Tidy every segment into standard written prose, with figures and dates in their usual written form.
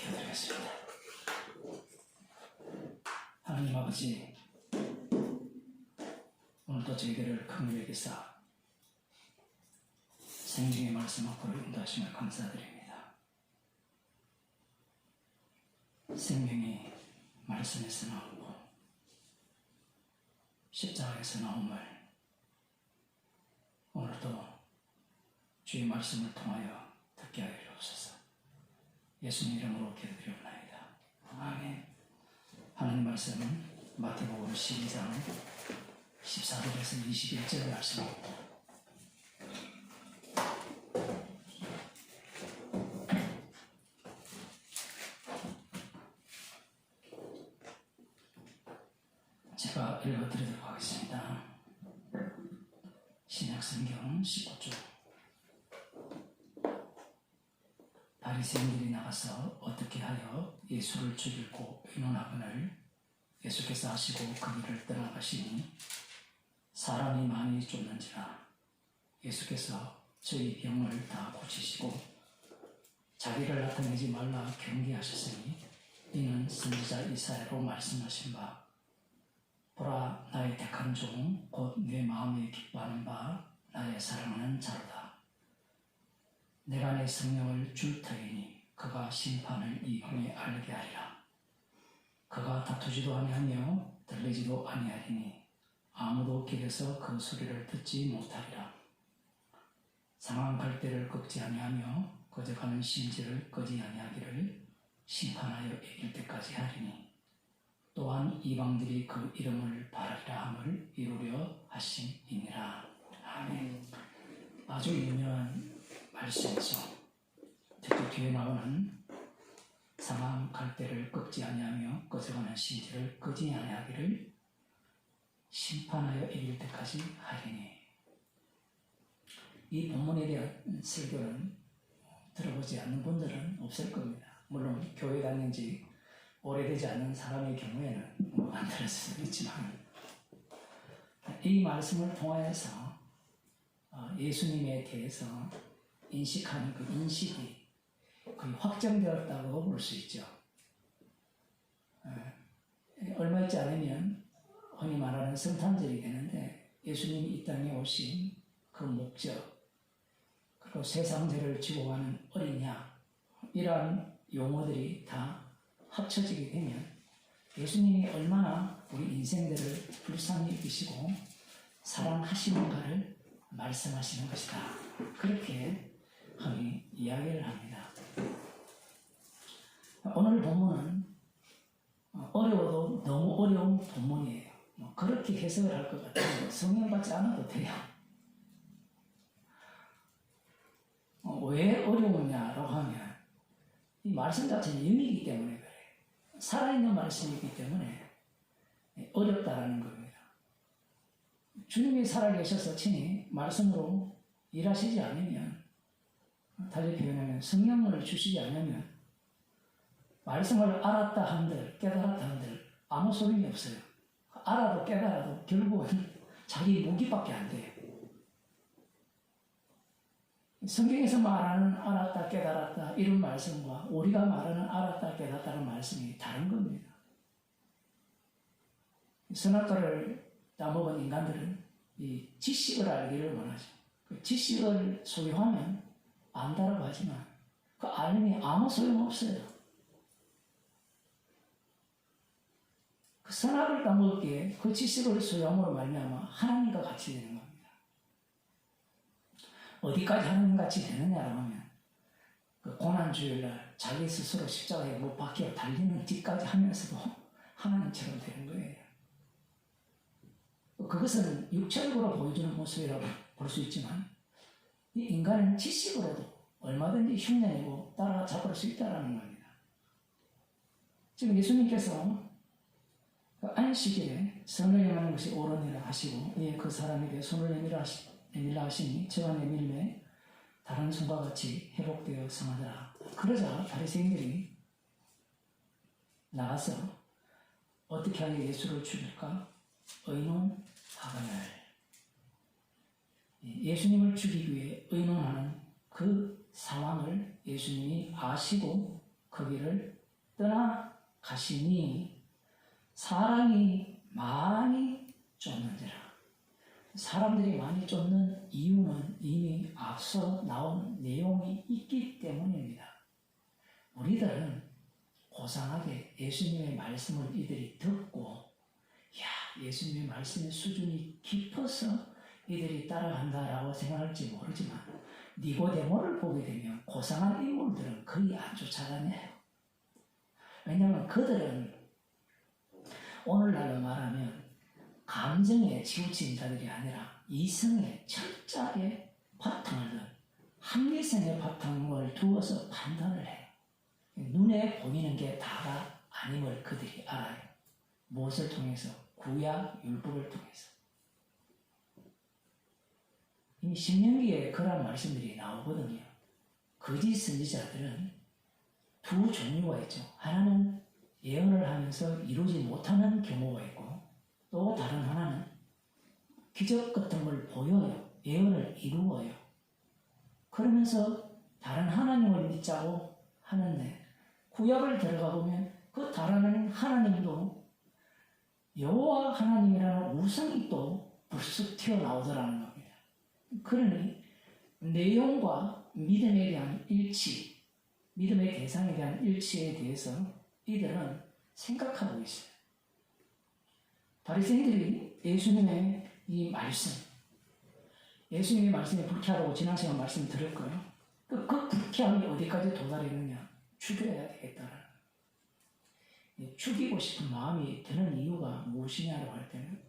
기도드리겠습니다. 하나님 아버지, 오늘도 저희들을 긍휼히 여기사 생명의 말씀 앞으로 인도하심을 감사드립니다. 생명이 말씀에서 나오고 십자가에서 나옴을 오늘도 주의 말씀을 통하여 듣게 하여 주옵소서. 예수님 이름으로 기도드리옵나이다. 아멘. 하나님 말씀은 마태복음 12장 14절에서 21절 말씀입니다. 제가 읽어드리도록 하겠습니다. 신약성경 19쪽. 바리새인들이 나가서 어떻게 하여 예수를 죽이고 의논하거늘 예수께서 하시고 그 길을 떠나가시니 사람이 많이 쫓는지라. 예수께서 저희 병을 다 고치시고 자기를 나타내지 말라 경계하셨으니 이는 선지자 이사야로 말씀하신 바 보라 나의 택한 종 곧 내 마음에 기뻐하는 바 나의 사랑하는 자로다. 내가 내 성령을 줄 터이니 그가 심판을 이 밤에 알게 하리라. 그가 다투지도 아니하며 들리지도 아니하리니 아무도 길에서 그 소리를 듣지 못하리라. 상한 갈대를 꺾지 아니하며 거저가는 심지를 끄지 아니하기를 심판하여 이길 때까지 하리니 또한 이방들이 그 이름을 바라리라 함을 이루려 하심이니라. 아멘. 아주 유명한 말씀에서 특히 뒤에 나오는 상한 갈대를 꺾지 아니하며 거저가는 심지를 끄지 아니하기를 심판하여 이길 때까지 하리니. 이 본문에 대한 설교는 들어보지 않는 분들은 없을 겁니다. 물론 교회 다닌 지 오래되지 않은 사람의 경우에는 안 들었을 수도 있지만 이 말씀을 통하여서 예수님에 대해서 인식하는 그 인식이 거의 확정되었다고 볼 수 있죠. 얼마 있지 않으면 흔히 말하는 성탄절이 되는데 예수님이 이 땅에 오신 그 목적, 그리고 세상죄를 지고 가는 어린 양, 이러한 용어들이 다 합쳐지게 되면 예수님이 얼마나 우리 인생들을 불쌍히 여기시고 사랑하시는가를 말씀하시는 것이다. 그렇게 흔히 이야기를 합니다. 오늘 본문은 어려워도 너무 어려운 본문이에요. 그렇게 해석을 할 것 같아요. 성경 받지 않아도 돼요. 왜 어려우냐라고 하면 이 말씀 자체는 영이기 때문에 그래요. 살아있는 말씀이기 때문에 어렵다라는 겁니다. 주님이 살아계셔서 친히 말씀으로 일하시지 않으면, 달리 표현하면 성령을 주시지 않으면 말씀을 알았다 한들 깨달았다 한들 아무 소용이 없어요. 알아도 깨달아도 결국은 자기 무기밖에 안 돼요. 성경에서 말하는 알았다 깨달았다 이런 말씀과 우리가 말하는 알았다 깨달았다는 말씀이 다른 겁니다. 선악과를 따먹은 인간들은 이 지식을 알기를 원하죠. 그 지식을 소유하면 안다라고 하지만 그 알림이 아무 소용없어요. 그 선악을 따먹기에 그 지식을 소유함으로 말미암아 하나님과 같이 되는 겁니다. 어디까지 하나님 같이 되느냐라고 하면 그 고난주일날 자기 스스로 십자가에 못 박혀 달리는 뒤까지 하면서도 하나님처럼 되는 거예요. 그것은 육체적으로 보여주는 모습이라고 볼 수 있지만 이 인간은 지식으로도 얼마든지 흉내내고 따라잡을 수 있다는 겁니다. 지금 예수님께서 그 안식일에 선을 행하는 것이 옳으니라 하시고 이에 그 사람에게 손을 내밀라 하시니 저가 내밀매 다른 손과 같이 회복되어 성하더라. 그러자 바리새인들이 나가서 어떻게 하여 예수를 죽일까 의논하거늘. 예수님을 죽이기 위해 의논하는 그 상황을 예수님이 아시고 거기를 떠나가시니 사람이 많이 쫓는지라. 사람들이 많이 쫓는 이유는 이미 앞서 나온 내용이 있기 때문입니다. 우리들은 고상하게 예수님의 말씀을 이들이 듣고 예수님의 말씀의 수준이 깊어서 이들이 따라간다라고 생각할지 모르지만 니고데모를 보게 되면 고상한 인물들은 거의 안 쫓아다녀요. 왜냐하면 그들은 오늘날로 말하면 감정에 치우친 자들이 아니라 이성의 철저하게 바탕을 둔 합리성의 바탕을 두어서 판단을 해요. 눈에 보이는 게 다가 아님을 그들이 알아요. 무엇을 통해서? 구약 율법을 통해서. 이미 신명기에 그런 말씀들이 나오거든요. 거짓 선지자들은 두 종류가 있죠. 하나는 예언을 하면서 이루지 못하는 경우가 있고 또 다른 하나는 기적 같은 걸 보여요. 예언을 이루어요. 그러면서 다른 하나님을 믿자고 하는데 구약을 들어가 보면 그 다른 하나님도 여호와 하나님이라는 우성이 또 불쑥 튀어나오더라는 겁니다. 그러니 내용과 믿음에 대한 일치, 믿음의 대상에 대한 일치에 대해서 이들은 생각하고 있어요. 바리새인들이 예수님의 이 말씀, 예수님의 말씀이 불쾌하다고 지난 시간 말씀 드렸고요. 그 불쾌함이 어디까지 도달했느냐? 죽여야 되겠다는. 죽이고 싶은 마음이 드는 이유가 무엇이냐고 할 때는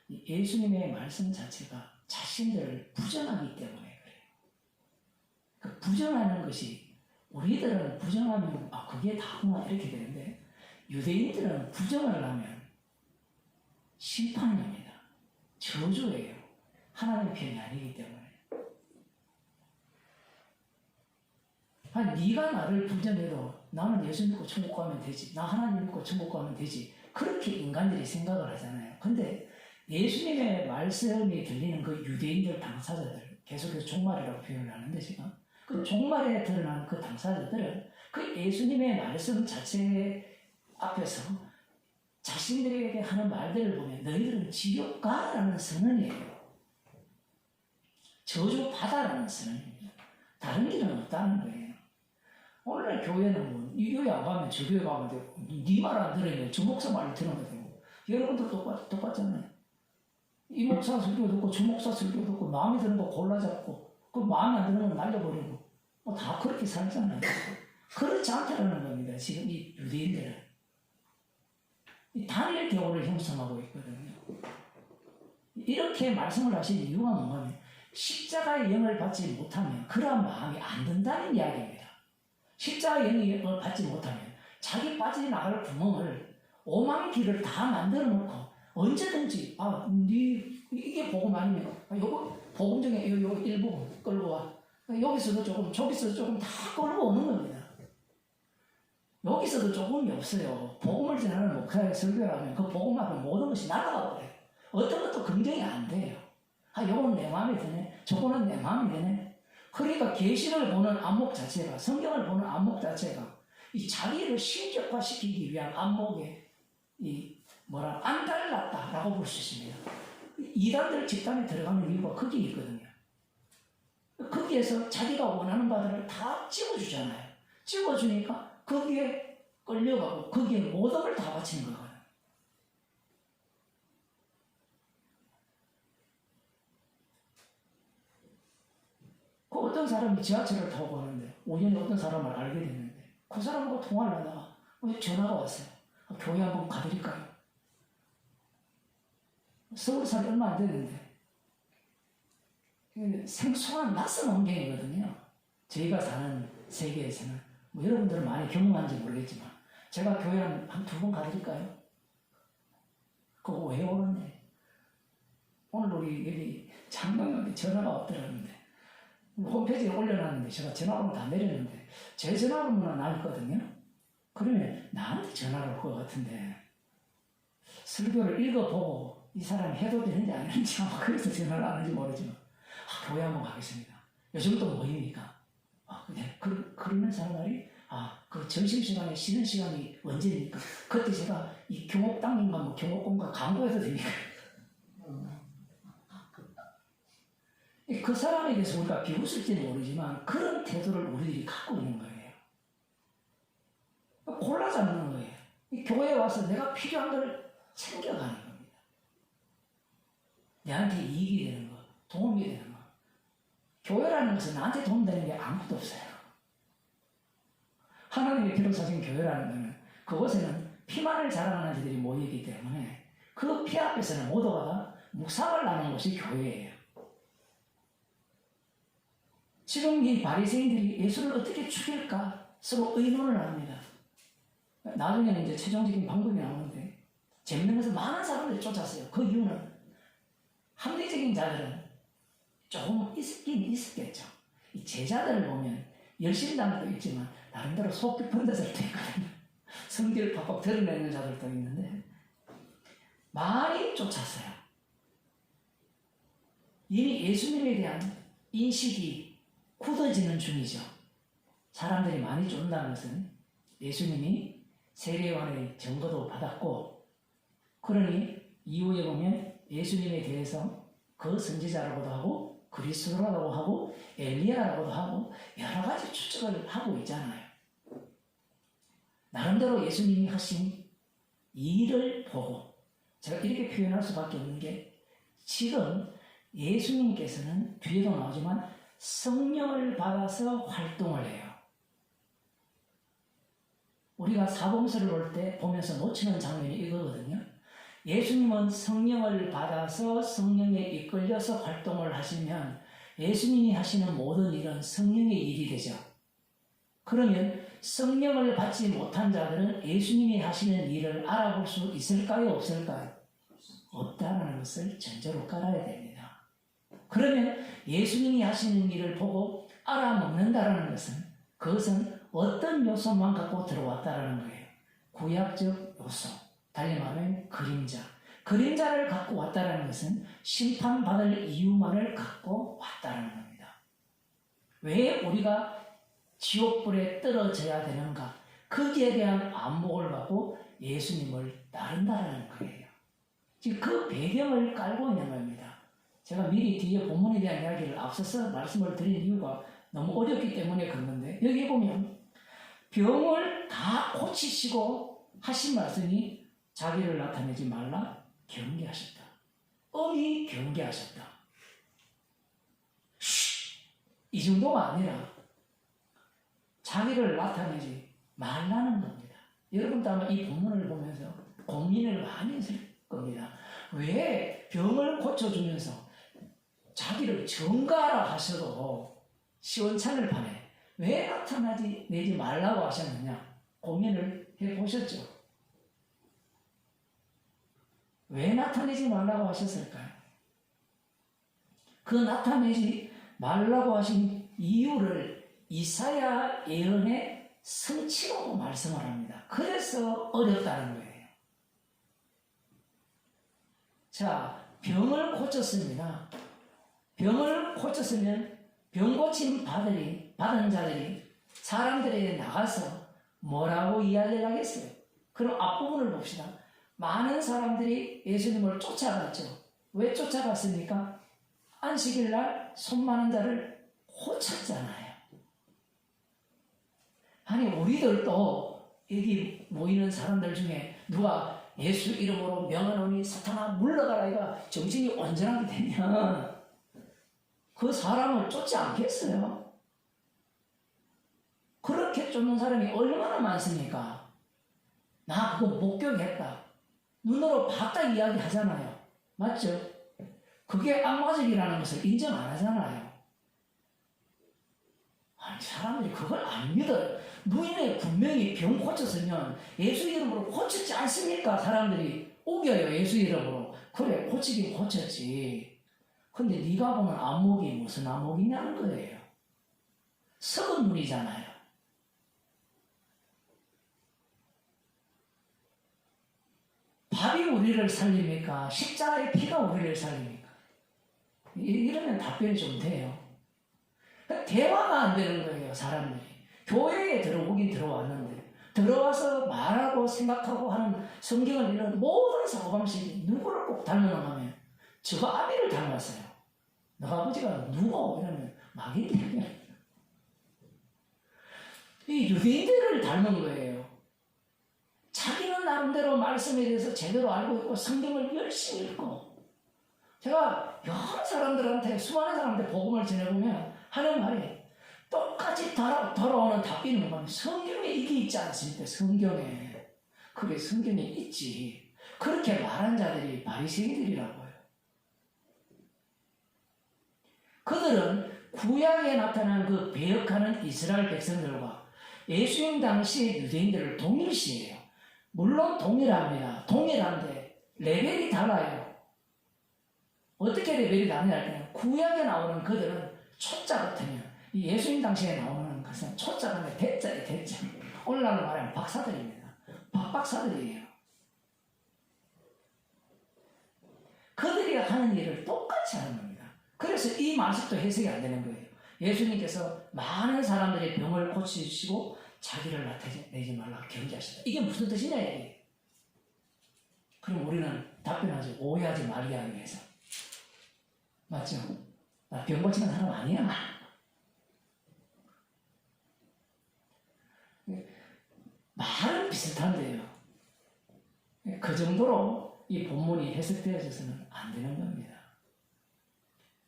예수님의 말씀 자체가 자신들을 부정하기 때문에 그래요. 그 부정하는 것이 우리들은 부정하면 그게 다구나 이렇게 되는데 유대인들은 부정을 하면 심판입니다. 저주예요. 하나님의 편이 아니기 때문에. 네가 나를 부정해도 나는 예수 믿고 천국 가면 되지. 나 하나님 믿고 천국 가면 되지. 그렇게 인간들이 생각을 하잖아요. 근데 예수님의 말씀이 들리는 그 유대인들 당사자들, 계속해서 종말이라고 표현을 하는데 지금 그 종말에 드러나는 그 당사자들은 그 예수님의 말씀 자체 앞에서 자신들에게 하는 말들을 보면 너희들은 지옥 가라는 선언이에요. 저주 받아라는 선언입니다. 다른 길은 없다는 거예요. 오늘날 교회는 이 교회 안 가면 저 교회 가면 되고 네 말 안 들으면 저 목사 말을 들으면 되고 여러분도 똑같잖아요. 이 목사 설교 듣고 저 목사 설교 듣고 마음에 드는 거 골라잡고 그 마음에 안 드는 거 날려버리고 다 그렇게 살잖아요. 그렇지 않다라는 겁니다. 지금 이 유대인들은 이 단일 교훈을 형성하고 있거든요. 이렇게 말씀을 하신 이유가 뭔가면 십자가의 영을 받지 못하면 그러한 마음이 안 든다는 이야기입니다. 십자가의 영을 받지 못하면 자기 빠져나갈 구멍을 오만 길을 다 만들어 놓고 언제든지 이게 복음 아니면 요거 복음 중에 요 일부분 끌고 와 여기서도 조금 저기서도 조금 다 끌고 오는 겁니다. 여기서도 조금이 없어요. 복음을 전하는 목사의 설교를 하면 그 복음 앞에 모든 것이 날아가 버려요. 어떤 것도 긍정이 안 돼요. 요거는 내 마음에 드네. 저거는 내 마음에 드네. 그러니까 계시를 보는 안목 자체가, 성경을 보는 안목 자체가 이 자기를 신격화시키기 위한 안목에 안 달랐다라고 볼 수 있습니다. 이단들 집단에 들어가는 이유가 거기에 있거든요. 거기에서 자기가 원하는 바들을 다 찍어주잖아요. 찍어주니까 거기에 끌려가고 거기에 모든 걸 다 바치는 거거든요. 그 어떤 사람이 지하철을 타고 가는데 우연히 어떤 사람을 알게 됐는데 그 사람하고 통화를 하다가 전화가 왔어요. 교회 한번 가드릴까요? 서울 살이 얼마 안 되는데 생소한 낯선 환경이거든요. 저희가 사는 세계에서는 여러분들은 많이 경험한지 모르겠지만 제가 교회 한 두 번 가드릴까요? 그거 왜 오는데? 오늘 우리 여기 장로님한테 전화가 왔더라는데 홈페이지에 올려놨는데 제가 전화번호 다 내렸는데 제 전화번호는 아니거든요. 그러면 나한테 전화를 올 것 같은데 설교를 읽어보고 이 사람이 해도 되는지 안 되는지 아마 그래서 전화를 안 하는지 모르지만 교회 한번 가겠습니다. 요즘 또 모이니까 그러면 사람들이 그 그 점심시간에 쉬는 시간이 언제입니까? 그때 제가 이 경옥당님과 뭐 경옥공과 광고해도 됩니까? 그 사람에 대해서 우리가 비웃을지는 모르지만 그런 태도를 우리들이 갖고 있는 거예요. 골라 잡는 거예요. 이 교회에 와서 내가 필요한 걸 챙겨가는 겁니다. 내한테 이익이 되는 거, 도움이 되는 거. 교회라는 것은 나한테 도움되는 게 아무것도 없어요. 하나님의 피로 사신 교회라는 것은 그곳에는 피만을 자랑하는 이들이 모이기 때문에 그 피 앞에서는 모두가 다 묵상을 나누는 것이 교회예요. 지금 이 바리새인들이 예수를 어떻게 죽일까 서로 의논을 합니다. 나중에는 이제 최종적인 방법이 나오는데 재밌는 것은 많은 사람들이 쫓았어요. 그 이유는 합리적인 자들은 조금 있긴 있었겠죠. 이 제자들을 보면 열심당도 있지만 나름대로 속 깊은 데서도 있거든요. 성질을 팍팍 드러내는 자들도 있는데 많이 쫓았어요. 이미 예수님에 대한 인식이 굳어지는 중이죠. 사람들이 많이 쫓는다는 것은 예수님이 세례요한의 증거도 받았고, 그러니 이후에 보면 예수님에 대해서 그 선지자라고도 하고 그리스도라고 하고 엘리야라고도 하고 여러 가지 추측을 하고 있잖아요. 나름대로 예수님이 하신 일을 보고 제가 이렇게 표현할 수밖에 없는 게, 지금 예수님께서는 뒤에도 나오지만 성령을 받아서 활동을 해요. 우리가 사복음서를 볼 때 보면서 놓치는 장면이 이거거든요. 예수님은 성령을 받아서 성령에 이끌려서 활동을 하시면 예수님이 하시는 모든 일은 성령의 일이 되죠. 그러면 성령을 받지 못한 자들은 예수님이 하시는 일을 알아볼 수 있을까요? 없을까요? 없다는 것을 전제로 깔아야 됩니다. 그러면 예수님이 하시는 일을 보고 알아먹는다는 것은, 그것은 어떤 요소만 갖고 들어왔다는 거예요. 구약적 요소, 달리 말하면 그림자. 그림자를 갖고 왔다는 것은 심판받을 이유만을 갖고 왔다는 겁니다. 왜 우리가 지옥불에 떨어져야 되는가? 거기에 대한 안목을 갖고 예수님을 따른다는 거예요. 지금 그 배경을 깔고 있는 겁니다. 제가 미리 뒤에 본문에 대한 이야기를 앞서서 말씀을 드린 이유가 너무 어렵기 때문에 그런 건데, 여기 보면 병을 다 고치시고 하신 말씀이 자기를 나타내지 말라 경계하셨다. 엄히 경계하셨다. 이 정도가 아니라 자기를 나타내지 말라는 겁니다. 여러분도 아마 이 본문을 보면서 고민을 많이 했을 겁니다. 왜 병을 고쳐주면서 자기를 전가하라 하셔도 시원찮을 판에 왜 나타내지 말라고 하셨느냐 고민을 해보셨죠? 왜 나타내지 말라고 하셨을까요? 그 나타내지 말라고 하신 이유를 이사야 예언의 성취로 말씀을 합니다. 그래서 어렵다는 거예요. 자, 병을 고쳤습니다. 병을 고쳤으면 병 고침 받은 자들이 사람들에게 나가서 뭐라고 이야기를 하겠어요? 그럼 앞부분을 봅시다. 많은 사람들이 예수님을 쫓아갔죠. 왜 쫓아갔습니까? 안식일 날 손 많은 자를 고쳤잖아요. 아니, 우리들도 여기 모이는 사람들 중에 누가 예수 이름으로 명하노니 사탄아 물러가라 이가 정신이 온전하게 되면 그 사람을 쫓지 않겠어요? 그렇게 쫓는 사람이 얼마나 많습니까? 나 그거 목격했다. 눈으로 봤다 이야기 하잖아요. 맞죠? 그게 악마적이라는 것을 인정 안 하잖아요. 아니, 사람들이 그걸 안 믿어요. 누인에 분명히 병 고쳤으면 예수 이름으로 고쳤지 않습니까? 사람들이 우겨요, 예수 이름으로. 그래, 고치긴 고쳤지. 근데 네가 보는 안목이 무슨 안목이냐는 거예요. 썩은 눈이잖아요. 밥이 우리를 살립니까? 십자가의 피가 우리를 살립니까? 이러면 답변이 좀 돼요. 대화가 안 되는 거예요, 사람들이. 교회에 들어오긴 들어왔는데 들어와서 말하고 생각하고 하는 성경을 읽는 모든 사고방식이 누구를 꼭 닮았나 하면 저 아비를 닮았어요. 너 아버지가 누구? 이러면 마귀인데 이 유대인들을 닮은 거예요. 자기는 나름대로 말씀에 대해서 제대로 알고 있고 성경을 열심히 읽고 제가 여러 사람들한테 수많은 사람한테 복음을 전해보면 하는 말이 똑같이 돌아오는 답변이 뭐냐면 성경에 이게 있지 않습니까? 성경에. 그게 성경에 있지. 그렇게 말한 자들이 바리새인들이라고요. 그들은 구약에 나타난 그 배역하는 이스라엘 백성들과 예수님 당시의 유대인들을 동일시해요. 물론 동일합니다. 동일한데 레벨이 달라요. 어떻게 레벨이 다르냐 할 때는 구약에 나오는 그들은 초자 같으면 이 예수님 당시에 나오는 것은 초자가 아니라 대자예요. 대자. 오늘날로 말하면 박사들입니다. 박박사들이에요. 그들이 하는 일을 똑같이 하는 겁니다. 그래서 이 말씀도 해석이 안 되는 거예요. 예수님께서 많은 사람들의 병을 고치시고 자기를 나타내지 말라고 경계하셨다. 이게 무슨 뜻이냐 이게. 그럼 우리는 답변하지 오해하지 말게 하기 위해서. 맞죠? 나 병 고치는 사람 아니야. 말은 비슷한데요. 그 정도로 이 본문이 해석되어져서는 안 되는 겁니다.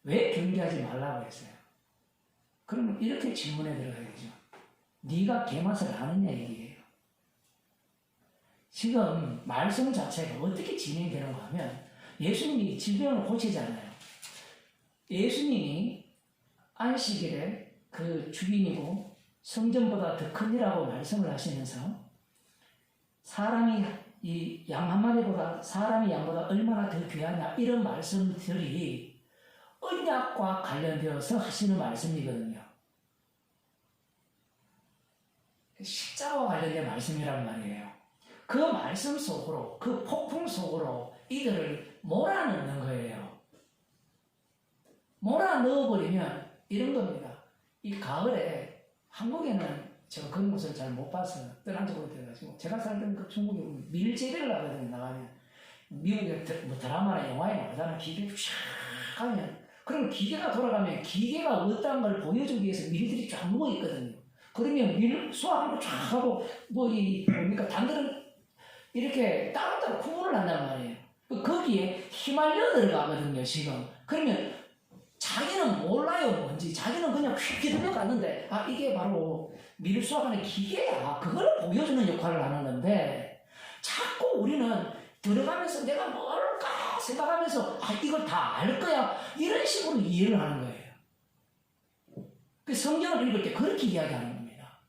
왜 경계하지 말라고 했어요? 그러면 이렇게 질문에 들어가야죠. 네가 개맛을 아느냐 얘기예요. 지금 말씀 자체가 어떻게 진행되는가 하면 예수님이 질병을 고치잖아요. 예수님이 안식일에 그 주인이고 성전보다 더 크니라고 말씀을 하시면서 사람이 이 양 한 마리보다 사람이 양보다 얼마나 더 귀하냐 이런 말씀들이 언약과 관련되어서 하시는 말씀이거든요. 십자가와 관련된 말씀이란 말이에요. 그 말씀 속으로 그 폭풍 속으로 이들을 몰아넣는 거예요. 몰아넣어버리면 이런 겁니다. 이 가을에 한국에는 제가 그런 곳을 잘 못 봐서 떠난 적으로 돼가지고 제가 살던 그 중국에 보면 밀재배를 하거든요. 나가면 미국의 뭐 드라마나 영화에 나오잖아요. 기계 쫙 하면 그럼 기계가 돌아가면 기계가 어떠한 걸 보여주기 위해서 밀들이 쫙 누워 있거든요. 그러면 밀 수확한 거 쫙 하고 뭡니까 단들은 이렇게 따로따로 구분을 한단 말이에요. 거기에 휘말려 들어가거든요. 지금 그러면 자기는 몰라요 뭔지. 자기는 그냥 휙 들어갔는데 아 이게 바로 밀 수확하는 기계야. 그걸 보여주는 역할을 하는 건데 자꾸 우리는 들어가면서 내가 뭘까 생각하면서 아 이걸 다 알 거야 이런 식으로 이해를 하는 거예요. 그 성경을 읽을 때 그렇게 이야기하는 겁니다.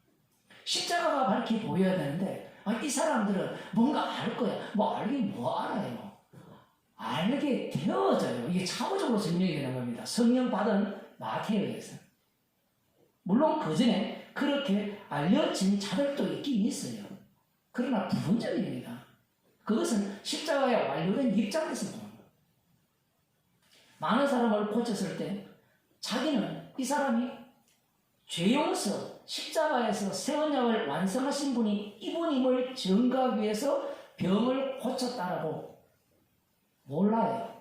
십자가가 밝게 보여야 되는데 아, 이 사람들은 뭔가 알 거야. 뭐 알긴 뭐 알아요. 알게 되어져요. 이게 참으적으로 설명이 되는 겁니다. 성령 받은 마태에서. 물론 그 전에 그렇게 알려진 자들도 있긴 있어요. 그러나 부분적입니다. 그것은 십자가에 완료된 입장에서 보는 거예요. 많은 사람을 고쳤을 때 자기는 이 사람이 죄 용서, 십자가에서 새 언약을 완성하신 분이 이분임을 증거하기 위해서 병을 고쳤다라고 몰라요.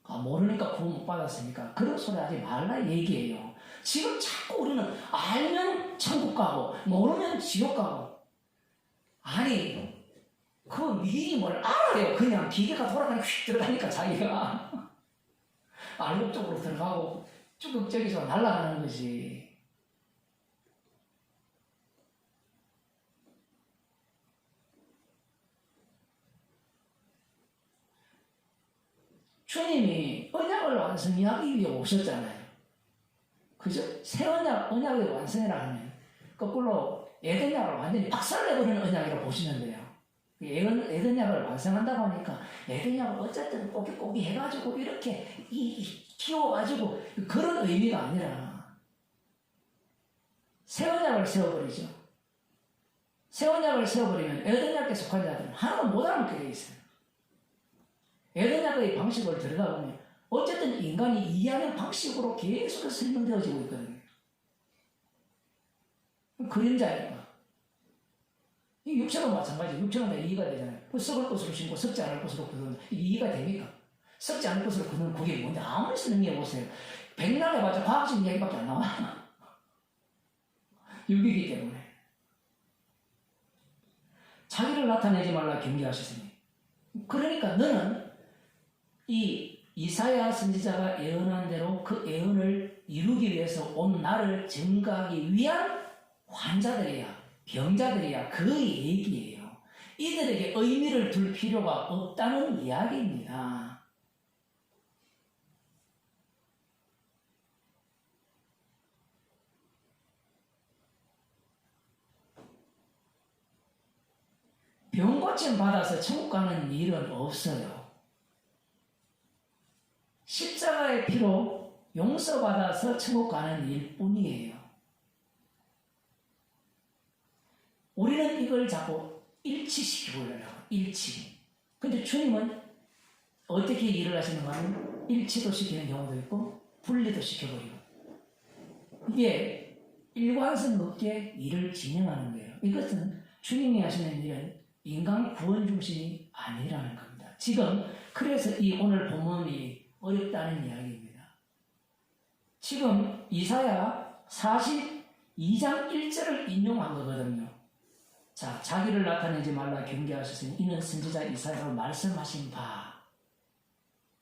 아, 모르니까 구원 못 받았으니까 그런 소리 하지 말라 얘기예요. 지금 자꾸 우리는 알면 천국 가고 모르면 지옥 가고 아니 그 미리 뭘 알아요. 그냥 기계가 돌아가니까 휙 들어가니까 자기가 알곡 쪽으로 들어가고 쭉 저기서 날아가는 거지. 주님이 언약을 완성하기 위해 오셨잖아요. 그죠? 새 언약의 완성이라 하면 거꾸로 에덴약을 완전히 박살내버리는 언약이라고 보시면 돼요. 에덴약을 완성한다고 하니까 에덴약을 어쨌든 꼬깃꼬깃 해가지고 이렇게 키워가지고 그런 의미가 아니라 새 언약을 세워버리죠. 새 언약을 세워버리면 에덴약에 속한 자들은 하나도 못 알아먹게 되어 있어요. 에덴약의 방식을 들여다보면 어쨌든 인간이 이해하는 방식으로 계속 설명되어지고 있거든요. 그림자니까. 이 육체도 마찬가지. 육체는 다 이해가 되잖아요. 그 썩을 것으로 신고 썩지 않을 것으로 거두는 이게 이해가 됩니까? 썩지 않을 것으로 거두는 그게 뭔데 아무리 설명해 보세요. 백날 해봤자 과학적 이야기밖에 안 나와. 육이기 때문에 자기를 나타내지 말라 경계하셨으니. 그러니까 너는 이 이사야 선지자가 예언한 대로 그 예언을 이루기 위해서 온 나를 증거하기 위한 환자들이야, 병자들이야. 그 얘기예요. 이들에게 의미를 둘 필요가 없다는 이야기입니다. 병고침 받아서 천국 가는 일은 없어요. 십자가의 피로 용서받아서 천국 가는 일뿐이에요. 우리는 이걸 자꾸 일치시키고 있어요. 일치. 근데 주님은 어떻게 일을 하시는가 하면 일치도 시키는 경우도 있고 분리도 시켜버리고 이게 일관성 없게 일을 진행하는 거예요. 이것은 주님이 하시는 일은 인간 구원 중심이 아니라는 겁니다. 지금 그래서 이 오늘 본문이 어렵다는 이야기입니다. 지금 이사야 42장 1절을 인용한 거거든요. 자, 자기를 나타내지 말라 경계하셨으니 이는 선지자 이사야로 말씀하신 바.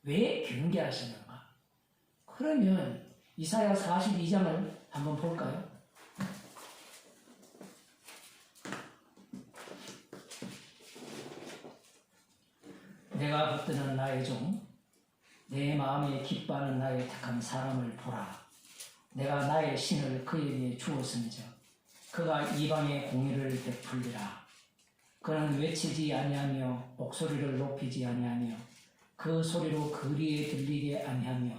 왜 경계하시는가? 그러면 이사야 42장을 한번 볼까요? 내가 붙드는 나의 종, 내 마음에 기뻐하는 나의 택한 사람을 보라. 내가 나의 신을 그에게 주었음이죠. 그가 이방의 공의를 베풀리라. 그는 외치지 아니하며 목소리를 높이지 아니하며 그 소리로 거리에 들리게 아니하며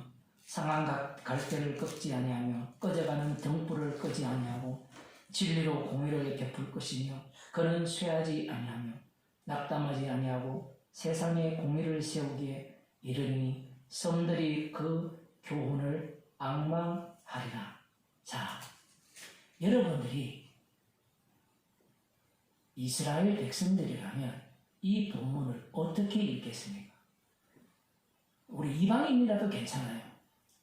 상한 갈대를 꺾지 아니하며 꺼져가는 등불을 끄지 아니하고 진리로 공의를 베풀 것이며 그는 쇠하지 아니하며 낙담하지 아니하고 세상에 공의를 세우기에 이르니 섬들이 그 교훈을 앙망하리라. 자, 여러분들이 이스라엘 백성들이라면 이 본문을 어떻게 읽겠습니까? 우리 이방인이라도 괜찮아요.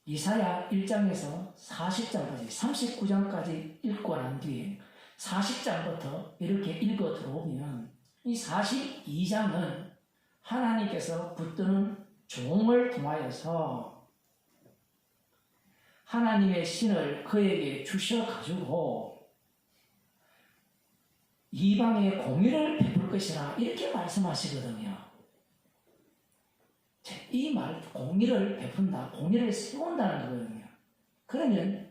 이사야 1장에서 40장까지 39장까지 읽고 난 뒤에 40장부터 이렇게 읽어 들어오면 이 42장은 하나님께서 붙드는 종을 통하여서 하나님의 신을 그에게 주셔가지고 이방의 공의를 베풀 것이라 이렇게 말씀하시거든요. 이 말, 공의를 베푼다, 공의를 세운다는 거거든요. 그러면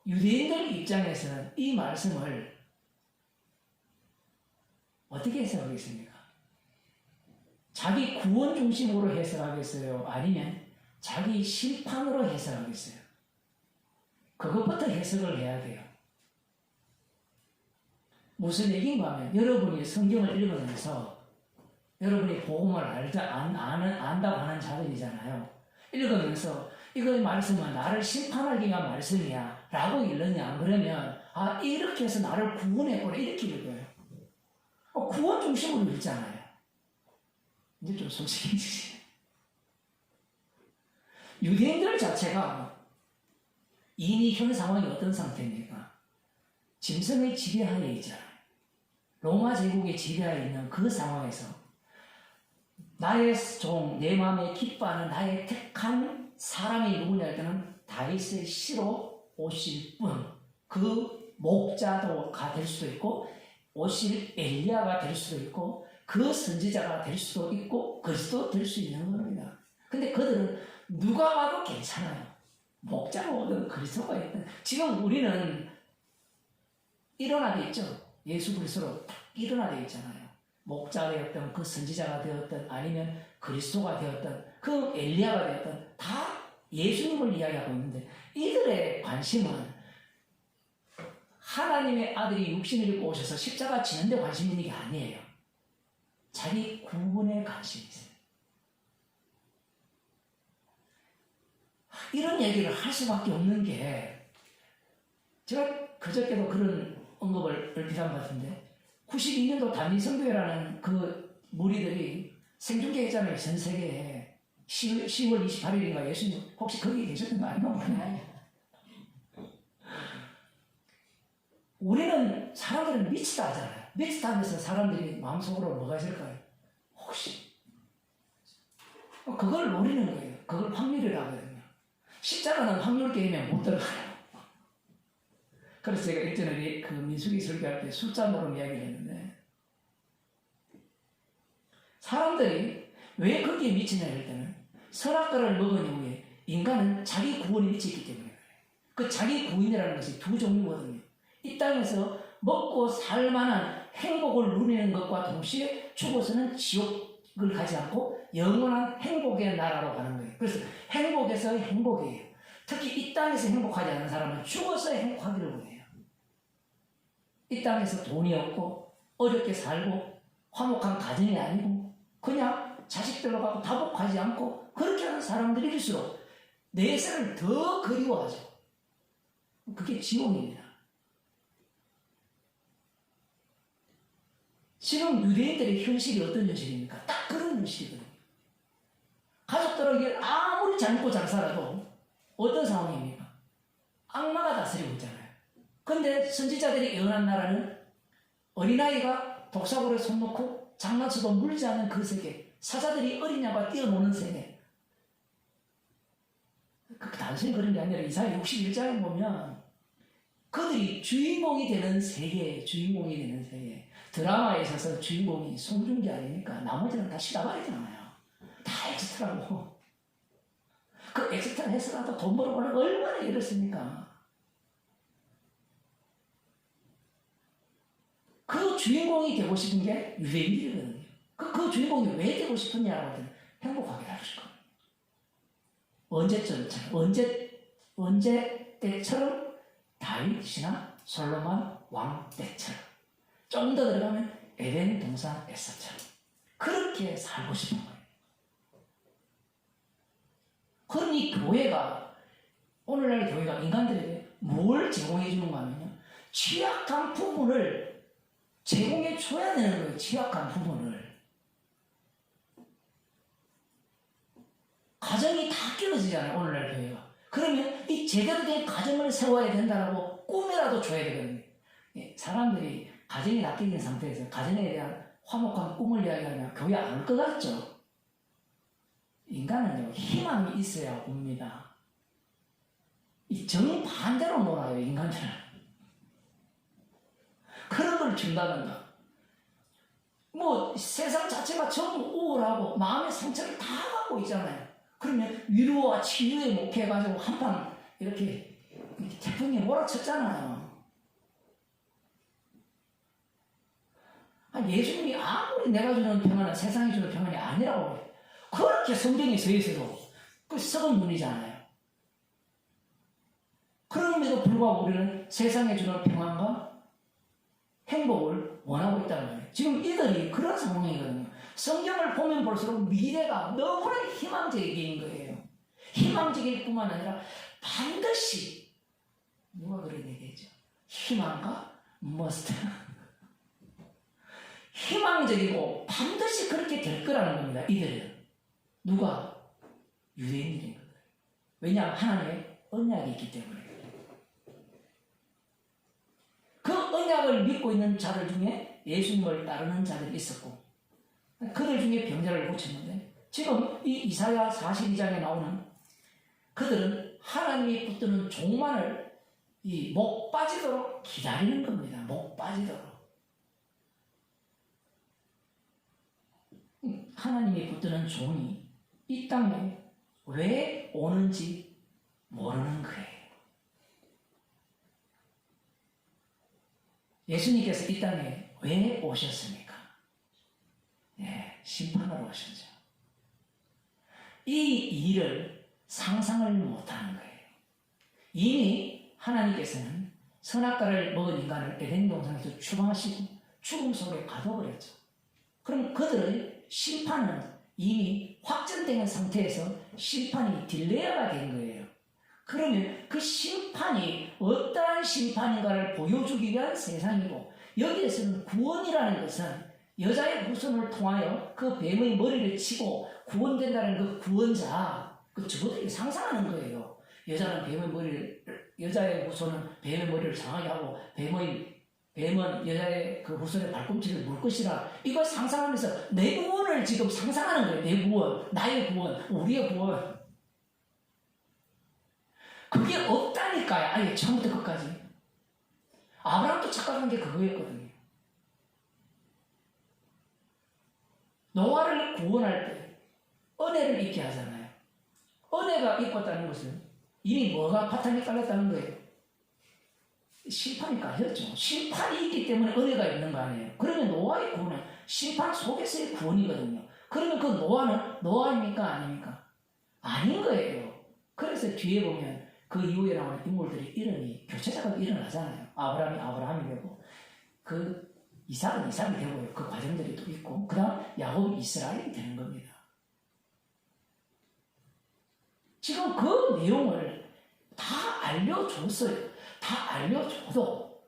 유대인들 입장에서는 이 말씀을 어떻게 해석하겠습니까? 자기 구원 중심으로 해석하겠어요? 아니면 자기 심판으로 해석하겠어요? 그것부터 해석을 해야 돼요. 무슨 얘기인가 하면 여러분이 성경을 읽으면서 여러분이 복음을 안다고 하는 자들이잖아요. 읽으면서 이거 말씀은 나를 심판하기 위한 말씀이야 라고 읽느냐 그러면 아 이렇게 해서 나를 구원해보라 이렇게 읽어요. 구원 중심으로 읽잖아요. 이제 좀 솔직해지세요. 유대인들 자체가 이미 현 상황이 어떤 상태입니까? 짐승의 지배하에 있잖아요. 로마 제국의 지배하에 있는 그 상황에서 나의 종, 내 마음에 기뻐하는 나의 택한 사람이 누구냐 할 때는 다윗의 씨로 오실 분, 그 목자가 될 수도 있고 오실 엘리야가 될 수도 있고 그 선지자가 될 수도 있고 그리스도 될 수 있는 겁니다. 근데 그들은 누가 와도 괜찮아요. 목자가 오든 그리스도가 있든 지금 우리는 일어나게 있죠. 예수 그리스도로 딱 일어나게 있잖아요. 목자가 되었든 그 선지자가 되었든 아니면 그리스도가 되었든 그 엘리야가 되었든 다 예수님을 이야기하고 있는데 이들의 관심은 하나님의 아들이 육신을 입고 오셔서 십자가 지는 데 관심 있는 게 아니에요. 자기 구원에 관심이 있어요. 이런 얘기를 할 수밖에 없는 게 제가 그저께도 그런 언급을 얼핏 한 것 같은데 92년도 단미성교회라는 그 무리들이 생중계 했잖아요. 전 세계에 10월 28일인가 예수님 혹시 거기 계셨던 거 아닌가 모르겠네. 우리는 사람들은 미치다 하잖아요. 미치다 하면서 사람들이 마음속으로 뭐가 있을까요? 혹시 그걸 노리는 거예요. 그걸 확률이라고 하거든요. 십자가는 확률 게임에 못 들어가요. 그래서 제가 일전에 그 민수기 설교할 때 숫자 노름 이야기를 했는데 사람들이 왜 거기에 미치냐 할 때는 선악과를 먹은 이후에 인간은 자기 구원에 미치기 때문에 그래요. 그 자기 구원이라는 것이 두 종류거든요. 이 땅에서 먹고 살 만한 행복을 누리는 것과 동시에 죽어서는 지옥을 가지 않고 영원한 행복의 나라로 가는 거예요. 그래서 행복에서 행복이에요. 특히 이 땅에서 행복하지 않은 사람은 죽어서 행복하기를 원해요. 이 땅에서 돈이 없고 어렵게 살고 화목한 가정이 아니고 그냥 자식들로 가고 다복하지 않고 그렇게 하는 사람들일수록 내세를 더 그리워하죠. 그게 지옥입니다. 지금 유대인들의 현실이 어떤 현실입니까? 딱 그런 현실이거든요. 가족들에게 아무리 잘 먹고 잘 살아도 어떤 상황입니까? 악마가 다스리고 있잖아요. 근데 선지자들이 예언한 나라는 어린아이가 독사구를 손놓고 장난쳐도 물지 않은 그 세계, 사자들이 어린 양과 뛰어노는 세계. 그 단순히 그런 게 아니라 이사야 61장에 보면 그들이 주인공이 되는 세계, 주인공이 되는 세계. 드라마에 있어서 주인공이 송중기 아닙니까? 나머지는 다 시다발이잖아요. 다 엑스트라고. 그 엑스트라 해서라도 돈 벌어보려고 얼마나 애를 씁니까? 그 주인공이 되고 싶은 게 유대인들이거든요. 그 주인공이 왜 되고 싶었냐고 하더니 행복하게 살고 언제쯤, 언제 때처럼 다윗이나 솔로몬 왕 때처럼 좀 더 들어가면 에덴 동산 에서처럼 그렇게 살고 싶은 거예요. 그러니 교회가 오늘날 교회가 인간들에게 뭘 제공해 주는가 하면요. 취약한 부분을 제공해 줘야 되는 거예요. 취약한 부분을. 가정이 다 깨어지잖아요. 오늘날 교회가. 그러면 이 제대로 된 가정을 세워야 된다라고 꿈이라도 줘야 되거든요. 사람들이 가정이 낚이는 상태에서 가정에 대한 화목한 꿈을 이야기하면 교회 안 올 것 같죠? 인간은요, 희망이 있어야 옵니다. 이 정반대로 놀아요, 인간들은. 그런 걸 준다든가. 뭐, 세상 자체가 전부 우울하고 마음의 상처를 다 갖고 있잖아요. 그러면 위로와 치유에 목해가지고 한판 이렇게 태풍이 몰아쳤잖아요. 예수님이 아무리 내가 주는 평안은 세상이 주는 평안이 아니라고 그래요. 그렇게 성경에 서 있어도 그 썩은 눈이잖아요. 그럼에도 불구하고 우리는 세상에 주는 평안과 행복을 원하고 있다는 거예요. 지금 이들이 그런 상황이거든요. 성경을 보면 볼수록 미래가 너무나 희망적인 거예요. 희망적일 뿐만 아니라 반드시 누가 그런 얘기했죠? 희망과 머스트. 희망적이고 반드시 그렇게 될 거라는 겁니다. 이들은. 누가? 유대인들인 거예요. 왜냐하면 하나님의 언약이 있기 때문에. 그 언약을 믿고 있는 자들 중에 예수님을 따르는 자들이 있었고 그들 중에 병자를 고쳤는데 지금 이 이사야 42장에 나오는 그들은 하나님이 붙드는 종만을 이 목 빠지도록 기다리는 겁니다. 목 빠지도록. 하나님이 붙드는 종이 이 땅에 왜 오는지 모르는 거예요. 예수님께서 이 땅에 왜 오셨습니까? 심판으로 오셨죠. 이 일을 상상을 못하는 거예요. 이미 하나님께서는 선악과를 먹은 인간을 에덴 동산에서 추방하시고 죽음 속에 가둬버렸죠. 그럼 그들의 심판은 이미 확정된 상태에서 심판이 딜레이가 된 거예요. 그러면 그 심판이 어떠한 심판인가를 보여주기 위한 세상이고 여기에서는 구원이라는 것은 여자의 후손을 통하여 그 뱀의 머리를 치고 구원된다는 그 구원자, 그 적어도 상상하는 거예요. 여자의 후손은 뱀의 머리를 상하게 하고 뱀은 여자의 그 후손의 발꿈치를 물 것이라. 이걸 상상하면서 내 구원을 지금 상상하는 거예요. 내 구원, 나의 구원, 우리의 구원. 그게 없다니까요. 아예 처음부터 끝까지. 아브라함도 착각한 게 그거였거든요. 노아를 구원할 때 은혜를 잊게 하잖아요. 은혜가 있었다는 것은 이미 뭐가 바탕에 깔렸다는 거예요. 심판이 깔렸죠. 심판이 있기 때문에 은혜가 있는 거 아니에요. 그러면 노아의 구원은 심판 속에서의 구원이거든요. 그러면 그 노아는 노아입니까? 아닙니까? 아닌 거예요. 그래서 뒤에 보면 그 이후에 나오는 인물들이 이름이 교체자가 일어나잖아요. 아브라함이 아브라함이 되고 그 이삭은 이삭이 되고요. 그 과정들이 또 있고 그 다음 야곱이 이스라엘이 되는 겁니다. 지금 그 내용을 다 알려줬어요. 다 알려줘도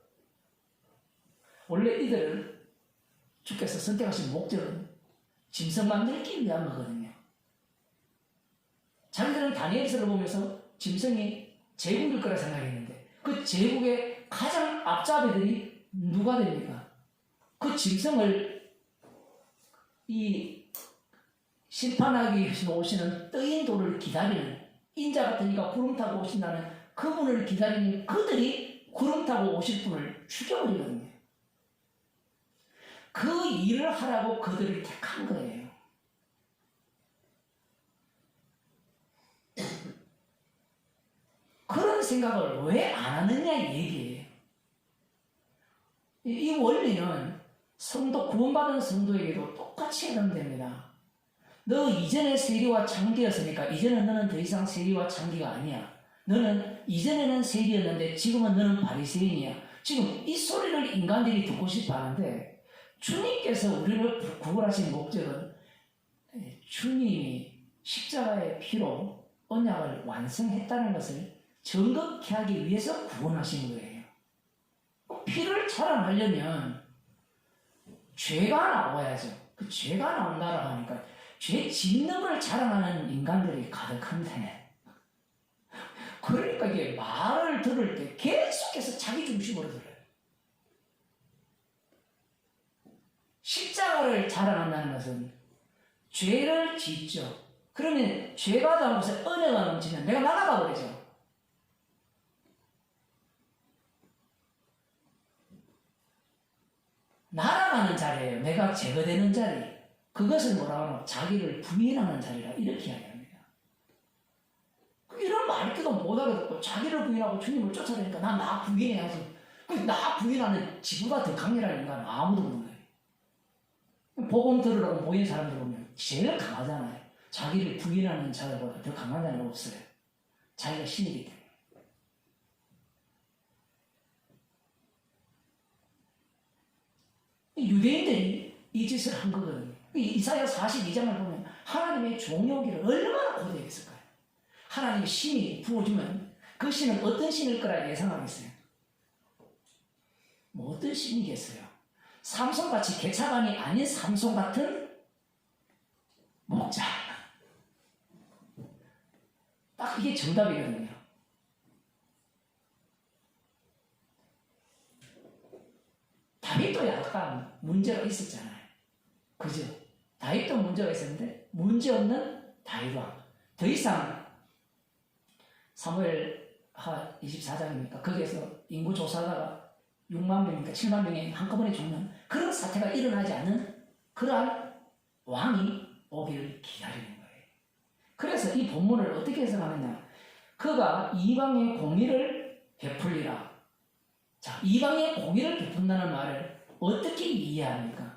원래 이들을 주께서 선택하신 목적은 짐승 만들기 위한 거거든요. 자기들은 다니엘서를 보면서 짐승이 제국일 거라 생각했는데 그 제국의 가장 앞잡이들이 누가 됩니까? 그 짐승을 이 심판하기 위해서 오시는 뜨인 돌을 기다리는 인자 같은 이가 구름 타고 오신다는 그분을 기다리는 그들이 구름 타고 오실 분을 죽여버리거든요. 그 일을 하라고 그들을 택한 거예요. 그런 생각을 왜 안 하느냐 얘기예요. 이 원리는 구원받은 성도에게도 똑같이 해당됩니다. 너 이전에 세리와 창기였으니까 이제는 너는 더 이상 세리와 창기가 아니야. 너는 이전에는 세리였는데 지금은 너는 바리새인이야. 지금 이 소리를 인간들이 듣고 싶어 하는데 주님께서 우리를 구원하신 목적은 주님이 십자가의 피로 언약을 완성했다는 것을 정확히 하기 위해서 구원하신 거예요. 피를 자랑하려면 죄가 나와야죠. 그 죄가 나온다라고 하니까 죄 짓는 걸 자랑하는 인간들이 가득한데 그러니까 이게 말을 들을 때 계속해서 자기 중심으로 들어요. 십자가를 자랑한다는 것은 죄를 짓죠. 그러면 죄가 나온 것에 은혜가 넘치면 내가 날아가 버리죠. 날아가는 자리예요. 내가 제거되는 자리. 그것을 뭐라고 하나? 자기를 부인하는 자리라 이렇게 이야기합니다. 이런 말귀도 못하게 듣고 자기를 부인하고 주님을 쫓아다니까 난 나 부인해야지. 나 부인하는 지구가 더 강렬한 인간은 아무도 없는 거예요. 복음 들으라고 모인 사람들 보면 제일 강하잖아요. 자기를 부인하는 자들보다 더 강한 자는 없어요. 자기가 신이기 때문에. 유대인들이 이 짓을 한 거거든요. 이사야 42장을 보면 하나님의 종려기를 얼마나 고대했을까요? 하나님의 신이 부어주면 그 신은 어떤 신일 거라 예상하겠어요? 뭐 어떤 신이겠어요? 삼손같이 개차반이 아닌 삼손 같은 목자. 딱 이게 정답이거든요. 다윗도 약간 문제가 있었잖아요. 그죠? 다윗도 문제가 있었는데 문제없는 다윗왕. 더 이상 사무엘 24장입니까? 거기에서 인구 조사하다가 6만 명이니까 7만 명이 한꺼번에 죽는 그런 사태가 일어나지 않는 그러한 왕이 오기를 기다리는 거예요. 그래서 이 본문을 어떻게 해석하느냐? 그가 이방의 공의를 베풀리라. 자, 이방의 공의를 베푼다는 말을 어떻게 이해합니까?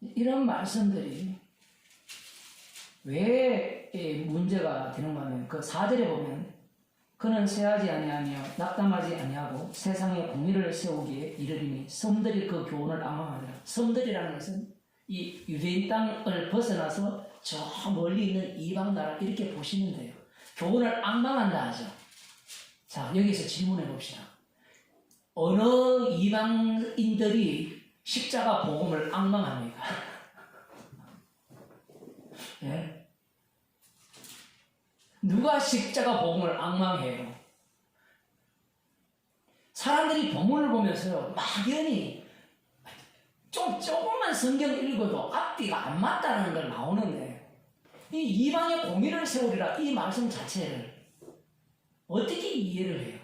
이런 말씀들이 왜 문제가 되는가 하면 그 4절에 보면 그는 쇠하지 아니하며 낙담하지 아니하고 세상에 공의를 세우기에 이르리니 섬들이 그 교훈을 앙망하더라. 섬들이라는 것은 이 유대인 땅을 벗어나서 저 멀리 있는 이방 나라 이렇게 보시면 돼요. 교훈을 앙망한다 하죠. 자, 여기서 질문해 봅시다. 어느 이방인들이 십자가 복음을 앙망합니까? 예? 누가 십자가 복음을 앙망해요? 사람들이 본문을 보면서 막연히 조금만 성경 읽어도 앞뒤가 안 맞다는 걸 나오는데 이 이방의 공의를 세우리라 이 말씀 자체를 어떻게 이해를 해요?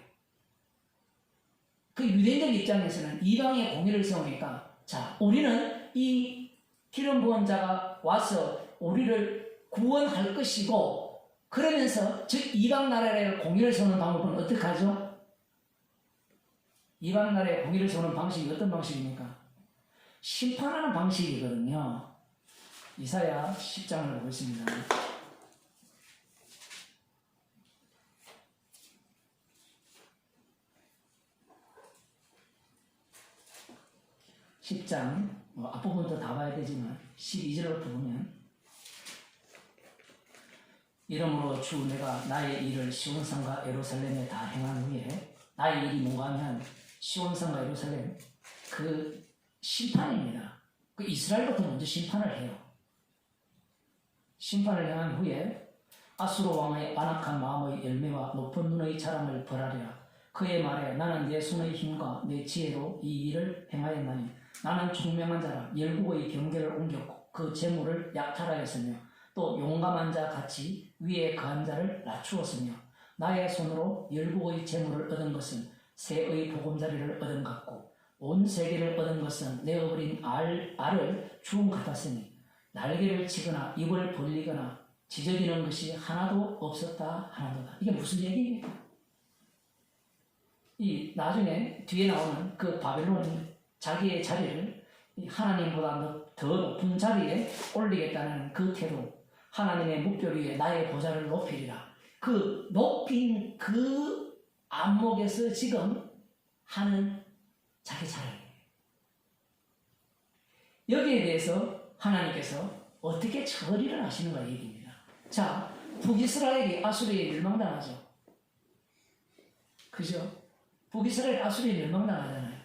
그 유대인들 입장에서는 이방의 공의를 세우니까 자, 우리는 이 기름 부은 자가 와서 우리를 구원할 것이고 그러면서 즉 이방 나라의 공의를 세우는 방법은 어떻게 하죠? 이방 나라의 공의를 세우는 방식이 어떤 방식입니까? 심판하는 방식이거든요. 이사야 10장을 보겠습니다. 앞부분도 다 봐야 되지만 12절부터 보면 이러므로 주 내가 나의 일을 시온산과 예루살렘에 다 행한 후에 나의 일이 뭔가 하면 시온산과 예루살렘 그 심판입니다. 그 이스라엘부터 먼저 심판을 해요. 심판을 행한 후에 아수르 왕의 완악한 마음의 열매와 높은 눈의 자랑을 벌하리라. 그의 말에 나는 내 손의 힘과 내 지혜로 이 일을 행하였나니 나는 총명한 자라 열국의 경계를 옮겼고 그 재물을 약탈하였으며 또 용감한 자 같이 위에 거한 자를 낮추었으며 나의 손으로 열국의 재물을 얻은 것은 새의 보금자리를 얻은 것 같고 온 세계를 얻은 것은 내 어린 알을 주운 같았으니 날개를 치거나 입을 벌리거나 지저귀는 것이 하나도 없었다 하나도다. 이게 무슨 얘기입니까? 이 나중에 뒤에 나오는 그 바벨론이 자기의 자리를 하나님보다 더 높은 자리에 올리겠다는 그 태도, 하나님의 묵별 위에 나의 보좌를 높이리라. 그 높인 그 안목에서 지금 하는 자기 자랑이에요. 여기에 대해서 하나님께서 어떻게 처리를 하시는가 얘기입니다. 자, 북이스라엘이 아수르에 멸망당하죠. 그죠? 북이스라엘 아수르에 멸망당하잖아요.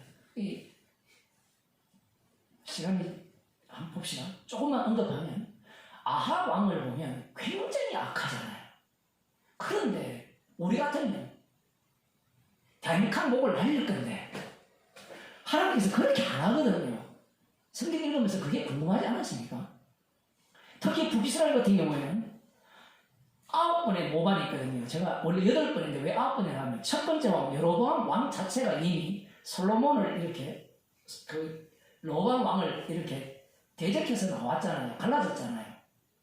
시간이 한번 봅시다. 조금만 언급하면 아합 왕을 보면 굉장히 악하잖아요. 그런데 우리 같으면 다임칸 목을 날릴 건데 하나님께서 그렇게 안 하거든요. 성경 읽으면서 그게 궁금하지 않았습니까? 특히 북이스라엘 같은 경우에는 9번의 모반이 있거든요. 제가 원래 8번인데 왜 9번이라 하면 첫 번째 여로보암 왕 자체가 이미 솔로몬을 이렇게 로보암 왕을 이렇게 대적해서 나왔잖아요. 갈라졌잖아요.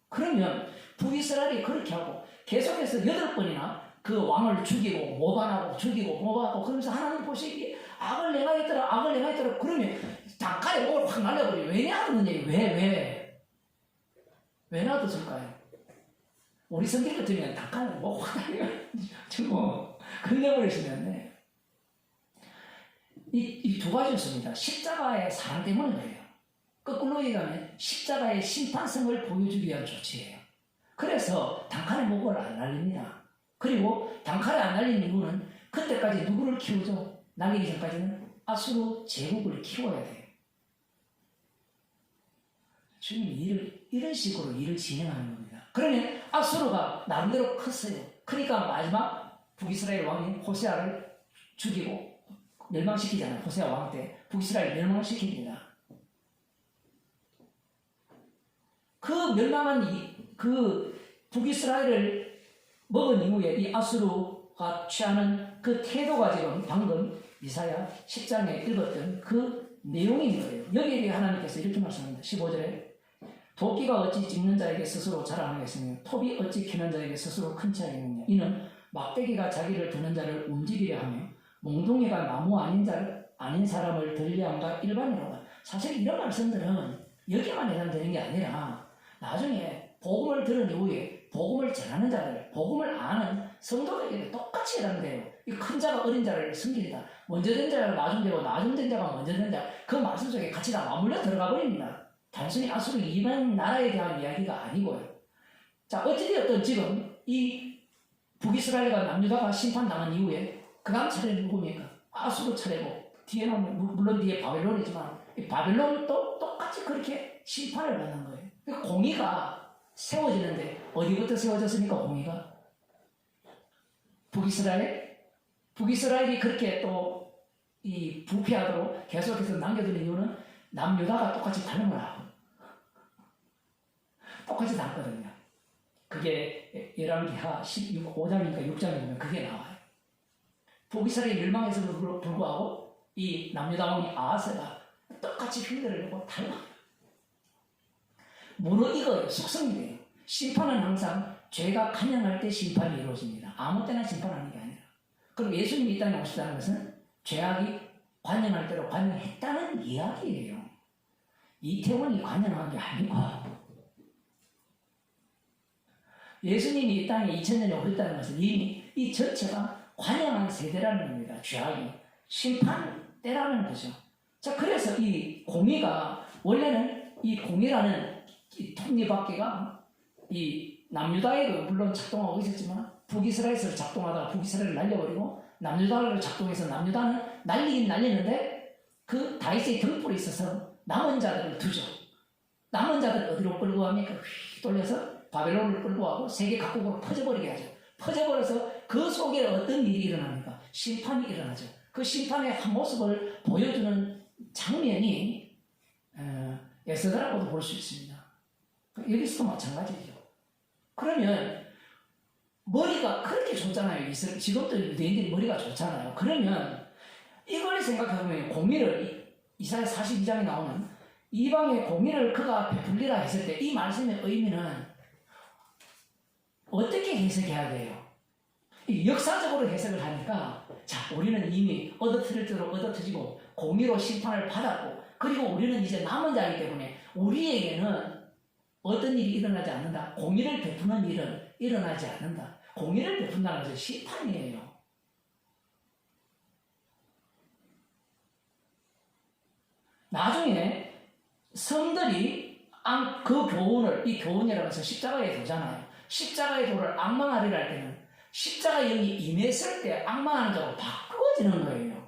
그러면 북이스라엘이 그렇게 하고 계속해서 8번이나 그 왕을 죽이고 모반하고 죽이고 모반하고 그러면서 하나님 보시기에 악을 내가 했더라 그러면 단칼에 목을 확 날려버려요. 왜 놔두는 얘기? 왜 놔뒀을까요? 우리 성경 같으면 단칼에 목 확 날려가지고 끝내버리시면 이 두 가지였습니다. 십자가의 사랑 때문에 그래요. 거꾸로 얘기하면 십자가의 심판성을 보여주기 위한 조치예요. 그래서 단칼에 목을 안 날립니다. 그리고 단칼에 안 날린 이유는 그때까지 누구를 키우죠? 날리기 전까지는 아수르 제국을 키워야 돼요. 주님이 이런 식으로 일을 진행하는 겁니다. 그러면 아수르가 나름대로 컸어요. 그러니까 마지막 북이스라엘 왕인 호세아를 죽이고 멸망시키잖아요. 호세아 왕 때 북이스라엘 멸망시킵니다. 그 멸망한 그 북이스라엘을 먹은 이후에 이 아수르가 취하는 그 태도가 지금 방금 이사야 10장에 읽었던 그 내용인 거예요. 여기에 대해 하나님께서 이렇게 말씀합니다. 15절에 도끼가 어찌 찝는 자에게 스스로 자랑하겠으며 톱이 어찌 키는 자에게 스스로 큰 치 하겠느냐. 이는 막대기가 자기를 드는 자를 움직이려 하며 몽둥이가 나무 아닌 사람을 들려함과 일반이로다. 사실 이런 말씀들은 여기만 해당되는 게 아니라 나중에 복음을 들은 이후에 복음을 전하는 자들, 복음을 아는 성도들에게 똑같이 해당돼요. 이 큰 자가 어린 자를 섬기다. 먼저 된 자가 나중 되고 나중 된 자가 먼저 된 자. 그 말씀 속에 같이 다 맞물려 들어가 버립니다. 단순히 아수르 이방 나라에 대한 이야기가 아니고요. 자, 어찌되었든 지금 이 북이스라엘과 남유다가 심판당한 이후에 그 다음 차례는 누굽니까? 아수르 차례고 뒤에는 물론 뒤에 바벨론이지만 이 바벨론도 똑같이 그렇게 심판을 받는 거예요. 그러니까 공의가 세워지는데 어디부터 세워졌습니까? 공의가 북이스라엘이 그렇게 또 이 부패하도록 계속해서 남겨두는 이유는 남유다가 똑같이 닮음을 하고 똑같이 닮거든요. 그게 열왕기하 5장이니까 6장에 보면 그게 나와요. 북이스라엘이 멸망해서도 불구하고 이 남유다 왕이 아하스가 똑같이 흉내를 내고 닮아요. 무너이거예요. 숙성이에요. 심판은 항상 죄가 간영할 때 심판이 이루어집니다. 아무 때나 심판하는 게 아니라. 그럼 예수님이 이 땅에 오셨다는 것은 죄악이 관영할 대로 관영했다는 이야기예요. 이태원이 관영한 게 아니고 예수님이 이 땅에 2000년에 오셨다는 것은 이미 이 전체가 관영한 세대라는 겁니다. 죄악이 심판 때라는 거죠. 자, 그래서 이 공의가 원래는 이 공의라는 이 톱니바퀴가 이 남유다에도 물론 작동하고 있었지만 북이스라엘에서 작동하다가 북이스라엘을 날려버리고 남유다를 작동해서 남유다는 날리긴 날리는데 그 다윗의 등불이 있어서 남은 자들을 두죠. 남은 자들을 어디로 끌고 갑니까? 휙 돌려서 바벨론을 끌고 가고 세계 각국으로 퍼져버리게 하죠. 퍼져버려서 그 속에 어떤 일이 일어납니까? 심판이 일어나죠. 그 심판의 한 모습을 보여주는 장면이 에스더라고도 볼 수 있습니다. 여기서도 마찬가지죠. 그러면 머리가 그렇게 좋잖아요. 지금도 유대인들이 머리가 좋잖아요. 그러면 이걸 생각해보면 공의를 이사야 42장에 나오는 이방의 공의를 그가 베풀리라 했을 때 이 말씀의 의미는 어떻게 해석해야 돼요? 역사적으로 해석을 하니까 자, 우리는 이미 얻어뜨릴 대로 얻어뜨리고 공의로 심판을 받았고 그리고 우리는 이제 남은 자이기 때문에 우리에게는 어떤 일이 일어나지 않는다. 공의를 베푸는 일은 일어나지 않는다. 공의를 베푼다는 것은 심판이에요. 나중에 성들이 그 교훈을, 이 교훈이라고 해서 십자가에 도잖아요. 십자가의 도를 악망하리라 할 때는 십자가 영이 임했을 때 악망하는 자로 바꾸어지는 거예요.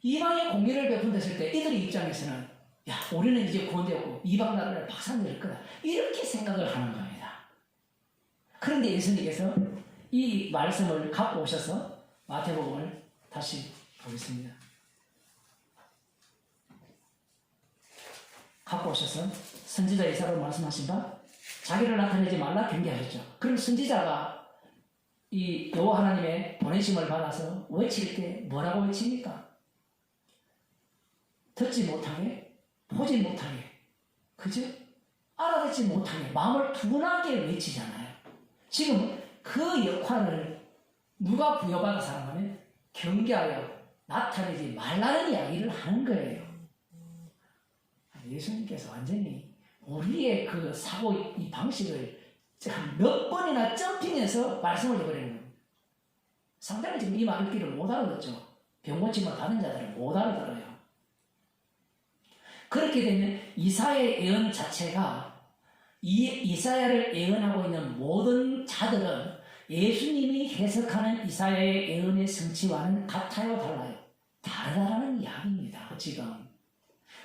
이방의 공의를 베푼댔을 때 이들의 입장에서는 야, 우리는 이제 구원되었고 이방 나라를 박살낼 거다. 이렇게 생각을 하는 겁니다. 그런데 예수님께서 이 말씀을 갖고 오셔서 마태복음을 다시 보겠습니다. 갖고 오셔서 선지자 이사야로 말씀하신 바 자기를 나타내지 말라 경계하셨죠. 그럼 선지자가 이 여호와 하나님의 보내심을 받아서 외칠 때 뭐라고 외칩니까? 듣지 못하게, 보지 못하게, 그죠? 알아듣지 못하게, 마음을 둔하게 외치잖아요. 지금 그 역할을 누가 부여받은 사람은 경계하여 나타내지 말라는 이야기를 하는 거예요. 예수님께서 완전히 우리의 그 사고 이 방식을 몇 번이나 점핑해서 말씀을 해버리는 겁니다. 상당히 지금 이 말을 못 알아듣죠. 병고침을 받은 자들은 못 알아들어요. 그렇게 되면 이사야의 예언 자체가 이사야를 예언하고 있는 모든 자들은 예수님이 해석하는 이사야의 예언의 성취와는 같아요, 달라요? 다르다라는 이야기입니다, 지금.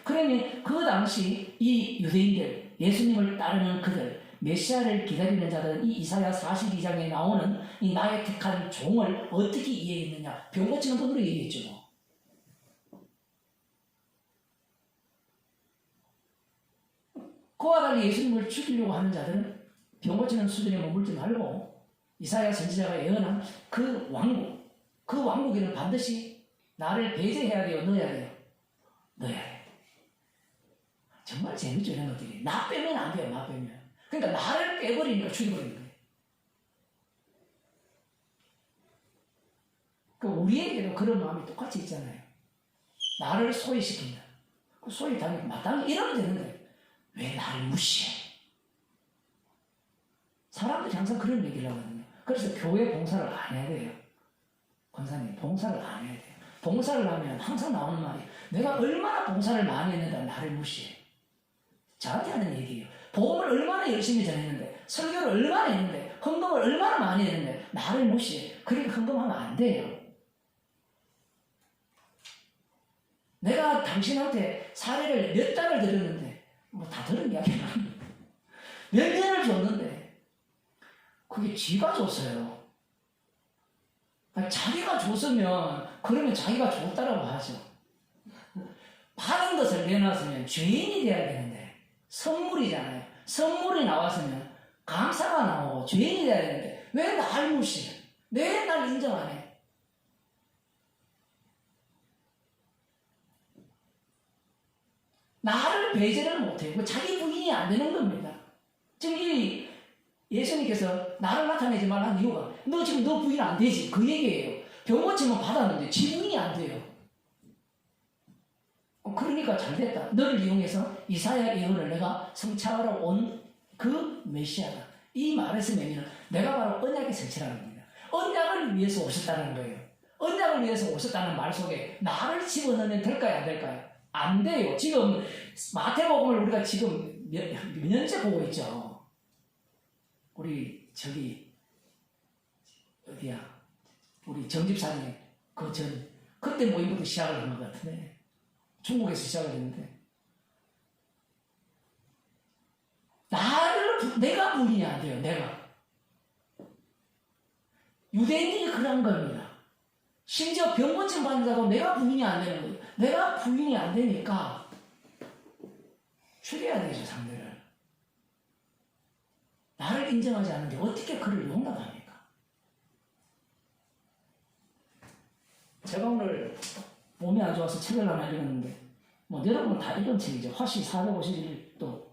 그러면 그 당시 이 유대인들, 예수님을 따르는 그들, 메시아를 기다리는 자들은 이 이사야 42장에 나오는 이 나의 택한 종을 어떻게 이해했느냐? 병 고치는 분으로 이해했죠. 그와 달리 예수님을 죽이려고 하는 자들은 병 고치는 수준에 머물지 말고 이사야 선지자가 예언한 그 왕국, 그 왕국에는 반드시 나를 배제해야 돼요, 넣어야 돼요? 넣어야 돼요. 정말 재밌죠, 이런 것들이. 나 빼면 안 돼요, 나 빼면. 그러니까 나를 빼버리니까 죽여버리는 거예요. 그러니까 우리에게도 그런 마음이 똑같이 있잖아요. 나를 소외시킨다. 소위 당연히 마땅히 이러면 되는 거예요. 왜 나를 무시해? 사람들이 항상 그런 얘기를 하거든요. 그래서 교회 봉사를 안 해야 돼요. 권사님, 봉사를 안 해야 돼요. 봉사를 하면 항상 나오는 말이 내가 얼마나 봉사를 많이 했는데 나를 무시해. 저한테 하는 얘기예요. 복음을 얼마나 열심히 전했는데, 설교를 얼마나 했는데, 헌금을 얼마나 많이 했는데 나를 무시해. 그러니까 헌금하면 안 돼요. 내가 당신한테 사례를 몇 달을 들었는데 뭐 다 들은 이야기야. 몇 년을 줬는데 그게 지가 줬어요. 그러니까 자기가 줬으면 그러면 자기가 줬다라고 하죠. 받은 것을 내놨으면 죄인이 돼야 되는데 선물이잖아요. 선물이 나왔으면 감사가 나오고 죄인이 돼야 되는데 왜 날 무시해? 왜 날 인정 안 해? 나를 배제를 못해요. 자기 부인이 안 되는 겁니다. 지금 이 예수님께서 나를 나타내지 말라는 이유가 너 지금 너 부인 안 되지 그 얘기예요. 병 고침은 받았는데 지 부인이 안 돼요. 그러니까 잘 됐다. 너를 이용해서 이사야 예언을 내가 성취하러 온 그 메시아다. 이 말에서 의미는 내가 바로 언약의 성취라는 겁니다. 언약을 위해서 오셨다는 거예요. 언약을 위해서 오셨다는 말 속에 나를 집어넣으면 될까요? 안 될까요? 안 돼요. 지금 마태복음을 우리가 지금 몇 년째 보고 있죠. 우리 저기 어디야? 우리 정집사님 그때 모임부터 시작을 한 것 같은데 중국에서 시작을 했는데 내가 부인이 안 돼요. 내가 유대인들이 그런 겁니다. 심지어 병 고침 받는다고 내가 부인이 안 되는 거예요. 내가 부인이 안 되니까 죽여야 되죠, 상대를. 나를 인정하지 않는데 어떻게 그를 용납합니까? 제가 오늘 몸이 안 좋아서 책을 하나 읽었는데 뭐 여러분 다 읽은 책이죠. 화씨 451도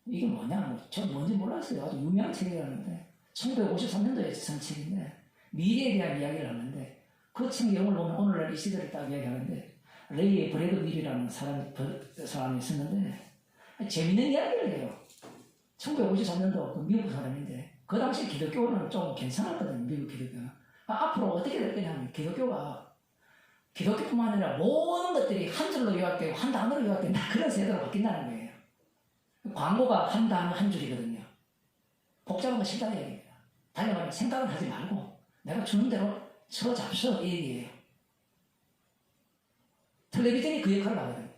이게 뭐냐? 저 뭔지 몰랐어요. 아주 유명한 책이었는데 1953년도에 쓴 책인데 미래에 대한 이야기를 하는데 그 책 내용을 보면 오늘날 이 시대를 딱 이야기하는데 레이 브래드윌이라는 사람이 있었는데 재밌는 이야기를 해요. 1953년도 그 미국 사람인데 그 당시 기독교는 좀 괜찮았거든요. 미국 기독교는. 앞으로 어떻게 될 거냐면 기독교뿐만 아니라 모든 것들이 한 줄로 요약되고 한 단어로 요약되는 그런 세대로 바뀐다는 거예요. 광고가 한 단어 한 줄이거든요. 복잡한 거 싫다는 얘기입니다. 달려가면 생각을 하지 말고 내가 주는 대로 쳐 잡숴 이 얘기예요. 텔레비전이 그 역할을 하거든요.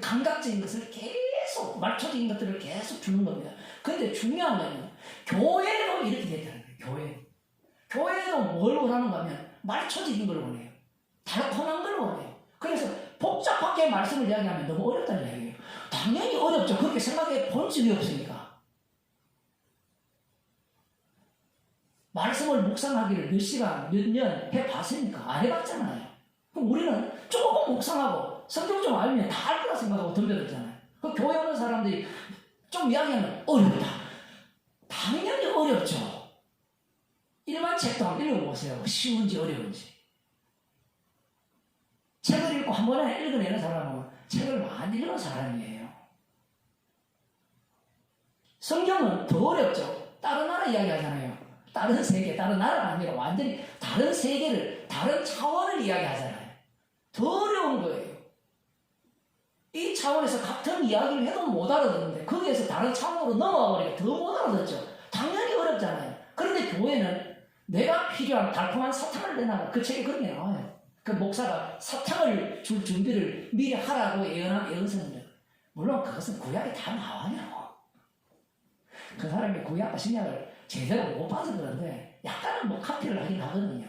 감각적인 것을 계속 말초적인 것들을 계속 주는 겁니다. 그런데 중요한 건 교회도 이렇게 됐다는 거예요. 교회도 뭘 원하는가 하면 말초적인 걸 원해요. 달콤한 걸 원해요. 그래서 복잡하게 말씀을 이야기하면 너무 어렵다는 이야기예요. 당연히 어렵죠. 그렇게 생각해 본 적이 없으니까. 말씀을 묵상하기를 몇 시간, 몇 년 해봤습니까? 안 해봤잖아요. 그럼 우리는 조금 묵상하고 성경 좀 알면 다 알 거라 생각하고 덤벼들잖아요. 그 교회 오는 사람들이 좀 이야기하면 어렵다. 당연히 어렵죠. 일반 책도 한번 읽어보세요. 쉬운지 어려운지. 책을 읽고 한 번에 읽어내는 사람은 책을 많이 읽은 사람이에요. 성경은 더 어렵죠. 다른 나라 이야기 하잖아요. 다른 세계, 다른 나라가 아니라 완전히 다른 세계를, 다른 차원을 이야기하잖아요. 더 어려운 거예요. 이 차원에서 같은 이야기를 해도 못 알아듣는데 거기에서 다른 차원으로 넘어가 버리니까 더 못 알아듣죠. 당연히 어렵잖아요. 그런데 교회는 내가 필요한 달콤한 사탕을 내놔라. 그 책에 그런 게 나와요. 그 목사가 사탕을 줄 준비를 미리 하라고 예언한 예언서입니다. 물론 그것은 구약에 다 나와요. 그 사람이 구약과 신약을 제대로 못 봐서 그런데 약간은 뭐 카피를 하긴 하거든요.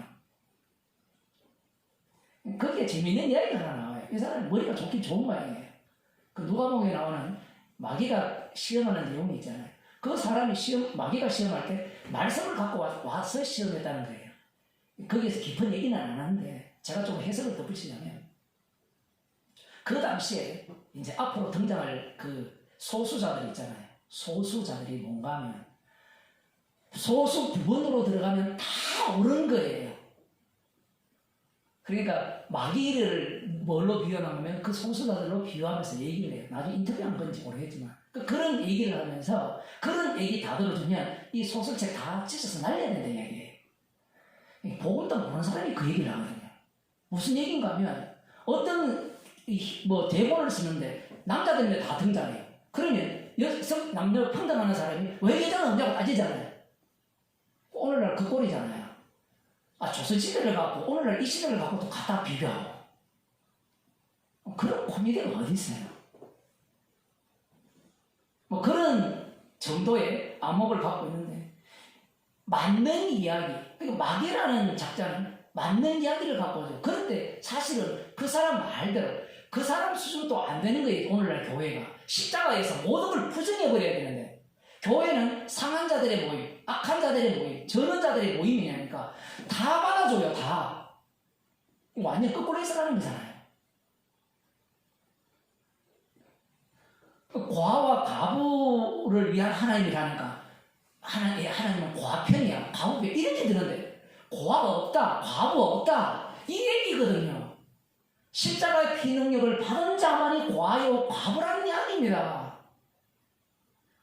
거기에 재밌는 이야기가 하나 나와요. 이 사람이 머리가 좋긴 좋은 모양이에요. 그 누가복음에 나오는 마귀가 시험하는 내용이 있잖아요. 그 사람이 마귀가 시험할 때 말씀을 갖고 와서 시험했다는 거예요. 거기에서 깊은 얘기는 안 하는데 제가 좀 해석을 덧붙이자면 그 당시에 이제 앞으로 등장할 그 소수자들 있잖아요. 소수자들이 뭔가 하면 소수 부분으로 들어가면 다 옳은 거예요. 그러니까 마귀를 뭘로 비유하냐면 그 소수자들로 비유하면서 얘기를 해요. 나중에 인터뷰한 건지 모르겠지만 그런 얘기를 하면서 그런 얘기 다 들어주면 이 소설책 다 찢어서 날려야 된다는 얘기예요. 복음도 모르는 사람이 그 얘기를 하거든요. 무슨 얘기인가 하면 어떤 뭐 대본을 쓰는데 남자들인데 다 등장해요. 그러면 여성, 남녀 평등하는 사람이 왜 여자는 없냐고 따지잖아요. 오늘날 그 꼴이잖아요. 조선시대를 갖고 오늘날 이 시대를 갖고 또 갖다 비교하고. 그런 코미디가 어디 있어요? 뭐 그런 정도의 암흑을 갖고 있는데, 맞는 이야기, 그러니까 막이라는 작자는 맞는 이야기를 갖고 오죠. 그런데 사실은 그 사람 말대로 그 사람 수준도 안 되는 거예요. 오늘날 교회가 십자가에서 모든 걸 부정해버려야 되는데, 교회는 상한 자들의 모임, 악한 자들의 모임, 저런 자들의 모임이냐니까 다 받아줘요. 다 완전 거꾸로 해석하는 거잖아요. 과와 과부를 위한 하나님이라니까 하나님은 과편이야. 과부편 이렇게 드는데 고아가 없다, 과부 없다 이 얘기거든요. 십자가의 피능력을 받은 자만이 과요 과부라는 이야기입니다.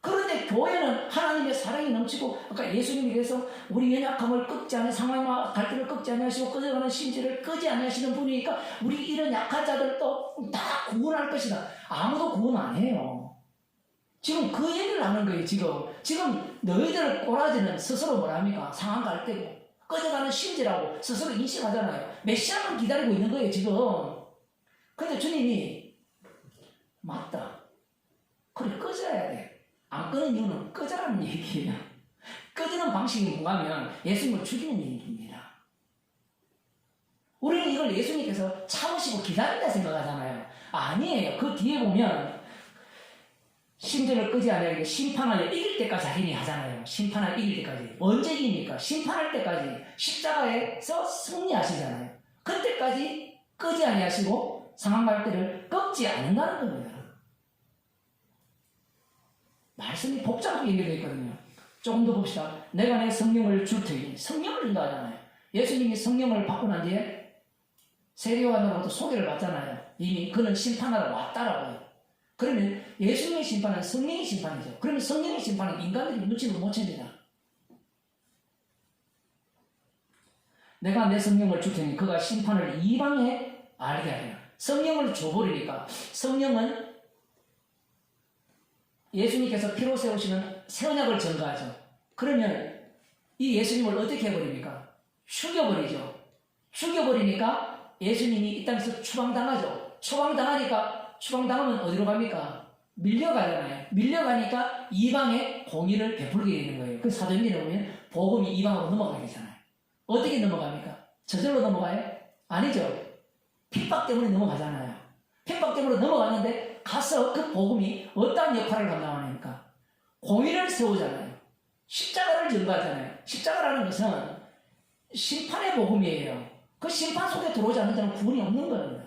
그런데 교회는 하나님의 사랑이 넘치고, 아까 예수님이 그래서 우리 연약함을 꺾지 않으 상황과 갈등을 꺾지 않으시고 꺼져가는 심지를 끄지 않으시는 분이니까 우리 이런 약한 자들도 다 구원할 것이다. 아무도 구원 안 해요. 지금 그 얘기를 하는 거예요. 지금 너희들 꼬라지는 스스로 뭐랍니까? 상한 갈대고 꺼져가는 심지라고 스스로 인식하잖아요. 메시아만 기다리고 있는 거예요 지금. 근데 주님이 맞다, 그래 꺼져야 돼. 안 끄는 이유는 꺼져라는 얘기예요. 꺼지는 방식이 뭔가 하면 예수님을 죽이는 얘기입니다. 우리는 이걸 예수님께서 참으시고 기다린다 생각하잖아요. 아니에요. 그 뒤에 보면 심전을 끄지 않으려 심판을 이길 때까지 하리니 하잖아요. 심판을 이길 때까지. 언제 이깁니까? 심판할 때까지 십자가에서 승리하시잖아요. 그때까지 끄지 아니하시고 상한 갈대를 꺾지 않는다는 겁니다. 말씀이 복잡하게 연결되어 있거든요. 조금 더 봅시다. 내가 내 성령을 줄 테니. 성령을 준다 하잖아요. 예수님이 성령을 받고 난 뒤에 세례요한으로부터 소개를 받잖아요. 이미 그는 심판하러 왔다라고요. 그러면 예수님의 심판은 성령의 심판이죠. 그러면 성령의 심판은 인간들이 눈치를 못 챕니다. 내가 내 성령을 줄 테니 그가 심판을 이방에 알게 하리라. 성령을 줘버리니까, 성령은 예수님께서 피로 세우시는 새 언약을 전가하죠. 그러면 이 예수님을 어떻게 해버립니까? 죽여버리죠. 죽여버리니까 예수님이 이 땅에서 추방당하죠. 추방당하면 어디로 갑니까? 밀려가잖아요. 밀려가니까 이방에 공의를 베풀게 되는 거예요. 그 사도행전에 보면 복음이 이방으로 넘어가게 되잖아요. 어떻게 넘어갑니까? 저절로 넘어가요? 아니죠. 핍박 때문에 넘어가잖아요. 핍박 때문에 넘어갔는데 가서 그 복음이 어떠한 역할을 감당하니까 공의를 세우잖아요. 십자가를 전가하잖아요. 십자가라는 것은 심판의 복음이에요. 그 심판 속에 들어오지 않는 자는 구원이 없는 겁니다.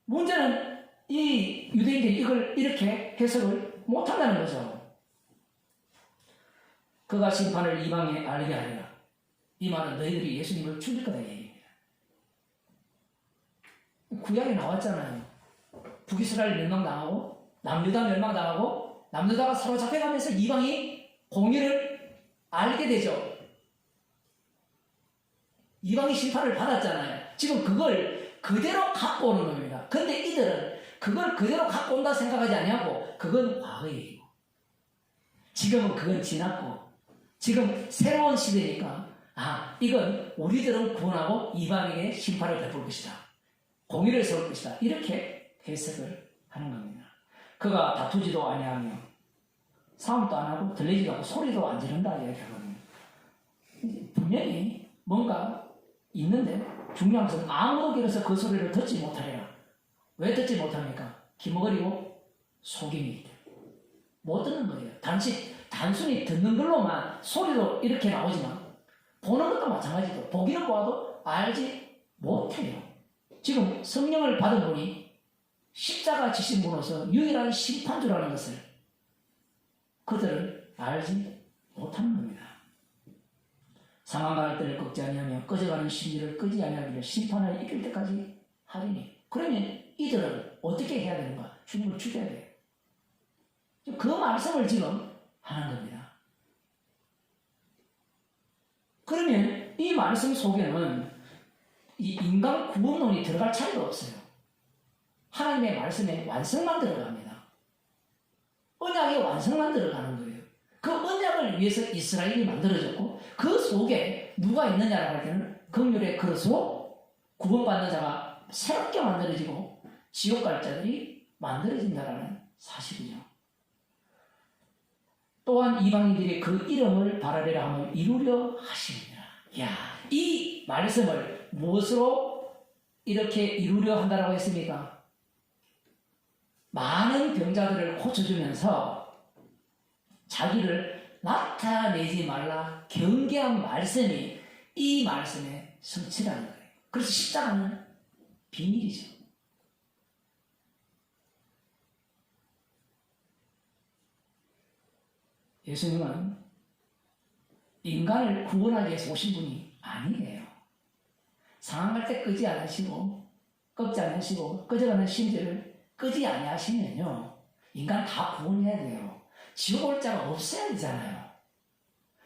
문제는 이 유대인들이 이걸 이렇게 해석을 못한다는 거죠. 그가 심판을 이방에 알게 하리라. 이 말은 너희들이 예수님을 죽일 거다 얘기입니다. 구약에 나왔잖아요. 북이스라엘 멸망당하고 남유다 멸망당하고 남유다가 사로잡혀가면서 이방이 공의를 알게 되죠. 이방이 심판을 받았잖아요. 지금 그걸 그대로 갖고 오는 겁니다. 근데 이들은 그걸 그대로 갖고 온다 생각하지 않냐고, 그건 과거이고 지금은 그건 지났고 지금 새로운 시대니까 이건 우리들은 구원하고 이방에게 심판을 베풀 것이다. 공의를 세울 것이다. 이렇게 해석을 하는 겁니다. 그가 다투지도 아니하며 싸움도 안 하고 들리지도 않고 소리도 안 지른다 이렇게 하거든요. 분명히 뭔가 있는데 중요한 것은 아무도 길어서 그 소리를 듣지 못하리라. 왜 듣지 못합니까? 기머거리고 속임이기 때문에 못 듣는 거예요. 단순히 듣는 걸로만 소리도 이렇게 나오지만 보는 것도 마찬가지고 보기는 보아도 알지 못해요. 지금 성령을 받은 분이 십자가 지신 분으로서 유일한 심판주라는 것을 그들은 알지 못하는 겁니다. 상한 갈대를 꺾지 아니하며 꺼져가는 심지를 끄지 아니하기를 심판을 이길 때까지 하리니. 그러면 이들은 어떻게 해야 되는가? 주님을 죽여야 돼요. 그 말씀을 지금 하는 겁니다. 그러면 이 말씀 속에는 이 인간 구원론이 들어갈 차이가 없어요. 하나님의 말씀의 완성만 들어갑니다. 언약의 완성만 들어가는 거예요. 그 언약을 위해서 이스라엘이 만들어졌고 그 속에 누가 있느냐라고 할 때는 긍휼의 그릇으로 구원받는 자가 새롭게 만들어지고 지옥 갈 자들이 만들어진다는 사실이죠. 또한 이방인들이 그 이름을 바라리라 함을 이루려 하십니다. 야, 이 말씀을 무엇으로 이렇게 이루려 한다라고 했습니까? 많은 병자들을 고쳐주면서 자기를 나타내지 말라 경계한 말씀이 이 말씀의 성취라는 거예요. 그래서 십자가는 비밀이죠. 예수님은 인간을 구원하기 위해서 오신 분이 아니에요. 상황할 때 끄지 않으시고 꺾지 않으시고 꺼져가는 심지를 끄지 아니하시면요 인간 다 구원해야 돼요. 지옥 올 자가 없어야 되잖아요.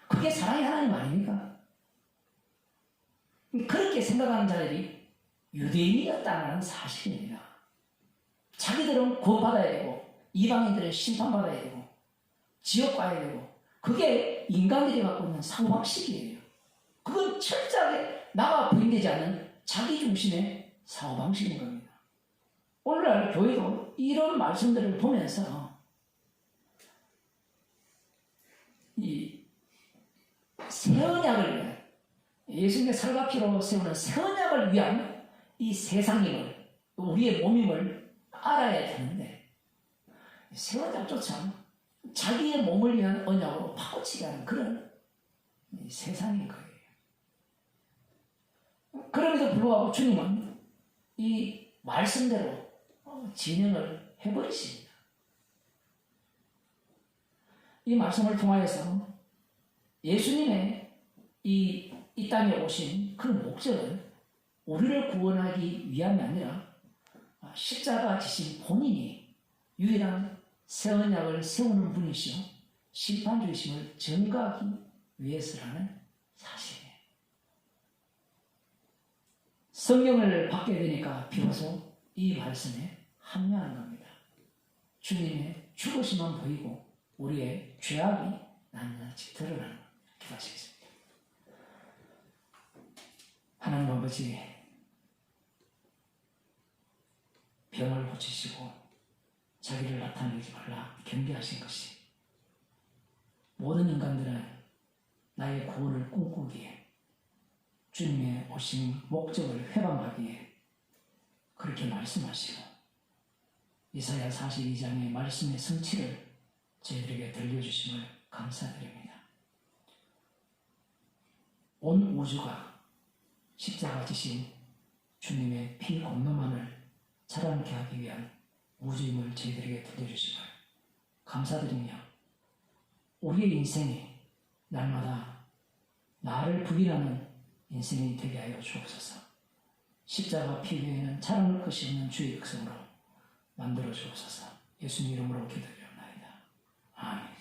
그게 사랑의 하나님 아닙니까? 그렇게 생각하는 자들이 유대인이었다는 사실입니다. 자기들은 구원받아야 되고 이방인들은 심판받아야 되고 지옥 가야 되고 그게 인간들이 갖고 있는 사고방식이에요. 그건 철저하게 나와 부인되지 않는 자기중심의 사고방식인 겁니다. 오늘날 교회도 이런 말씀들을 보면서 이 새 언약을 위한 예수님의 살과 피로 세우는 새 언약을 위한 이 세상임을 우리의 몸임을 알아야 되는데 새 언약조차 자기의 몸을 위한 언약으로 바꿔치기 하는 그런 세상인 거예요. 그럼에도 불구하고 주님은 이 말씀대로 진행을 해버리십니다. 이 말씀을 통하여서 예수님의 이 땅에 오신 그 목적은 우리를 구원하기 위함이 아니라 십자가 지신 본인이 유일한 새 언약을 세우는 분이시오 심판주이심을 증거하기 위해서라는 사실이에요. 성경을 받게 되니까 비로소 이 말씀에 합류하는 겁니다. 주님의 죽으심만 보이고 우리의 죄악이 낱낱이 드러나는 겁니다. 기도하시겠습니다. 하나님 아버지, 병을 고치시고 자기를 나타내지 말라 경계하신 것이 모든 인간들은 나의 구원을 꿈꾸기에 주님의 오신 목적을 회방하기에 그렇게 말씀하시고 이사야 42장의 말씀의 성취를 저희들에게 들려주심을 감사드립니다. 온 우주가 십자가 지신 주님의 피 공로만을 자랑케 하기 위한 우주임을 저희들에게 들려주심을 감사드리며 우리의 인생이 날마다 나를 부인하는 인생이 되게 하여 주옵소서. 십자가 피 외에는 자랑할 것이 없는 주의 백성으로 만들어 주옵소서. 예수님 이름으로 기도드립니다. 아멘.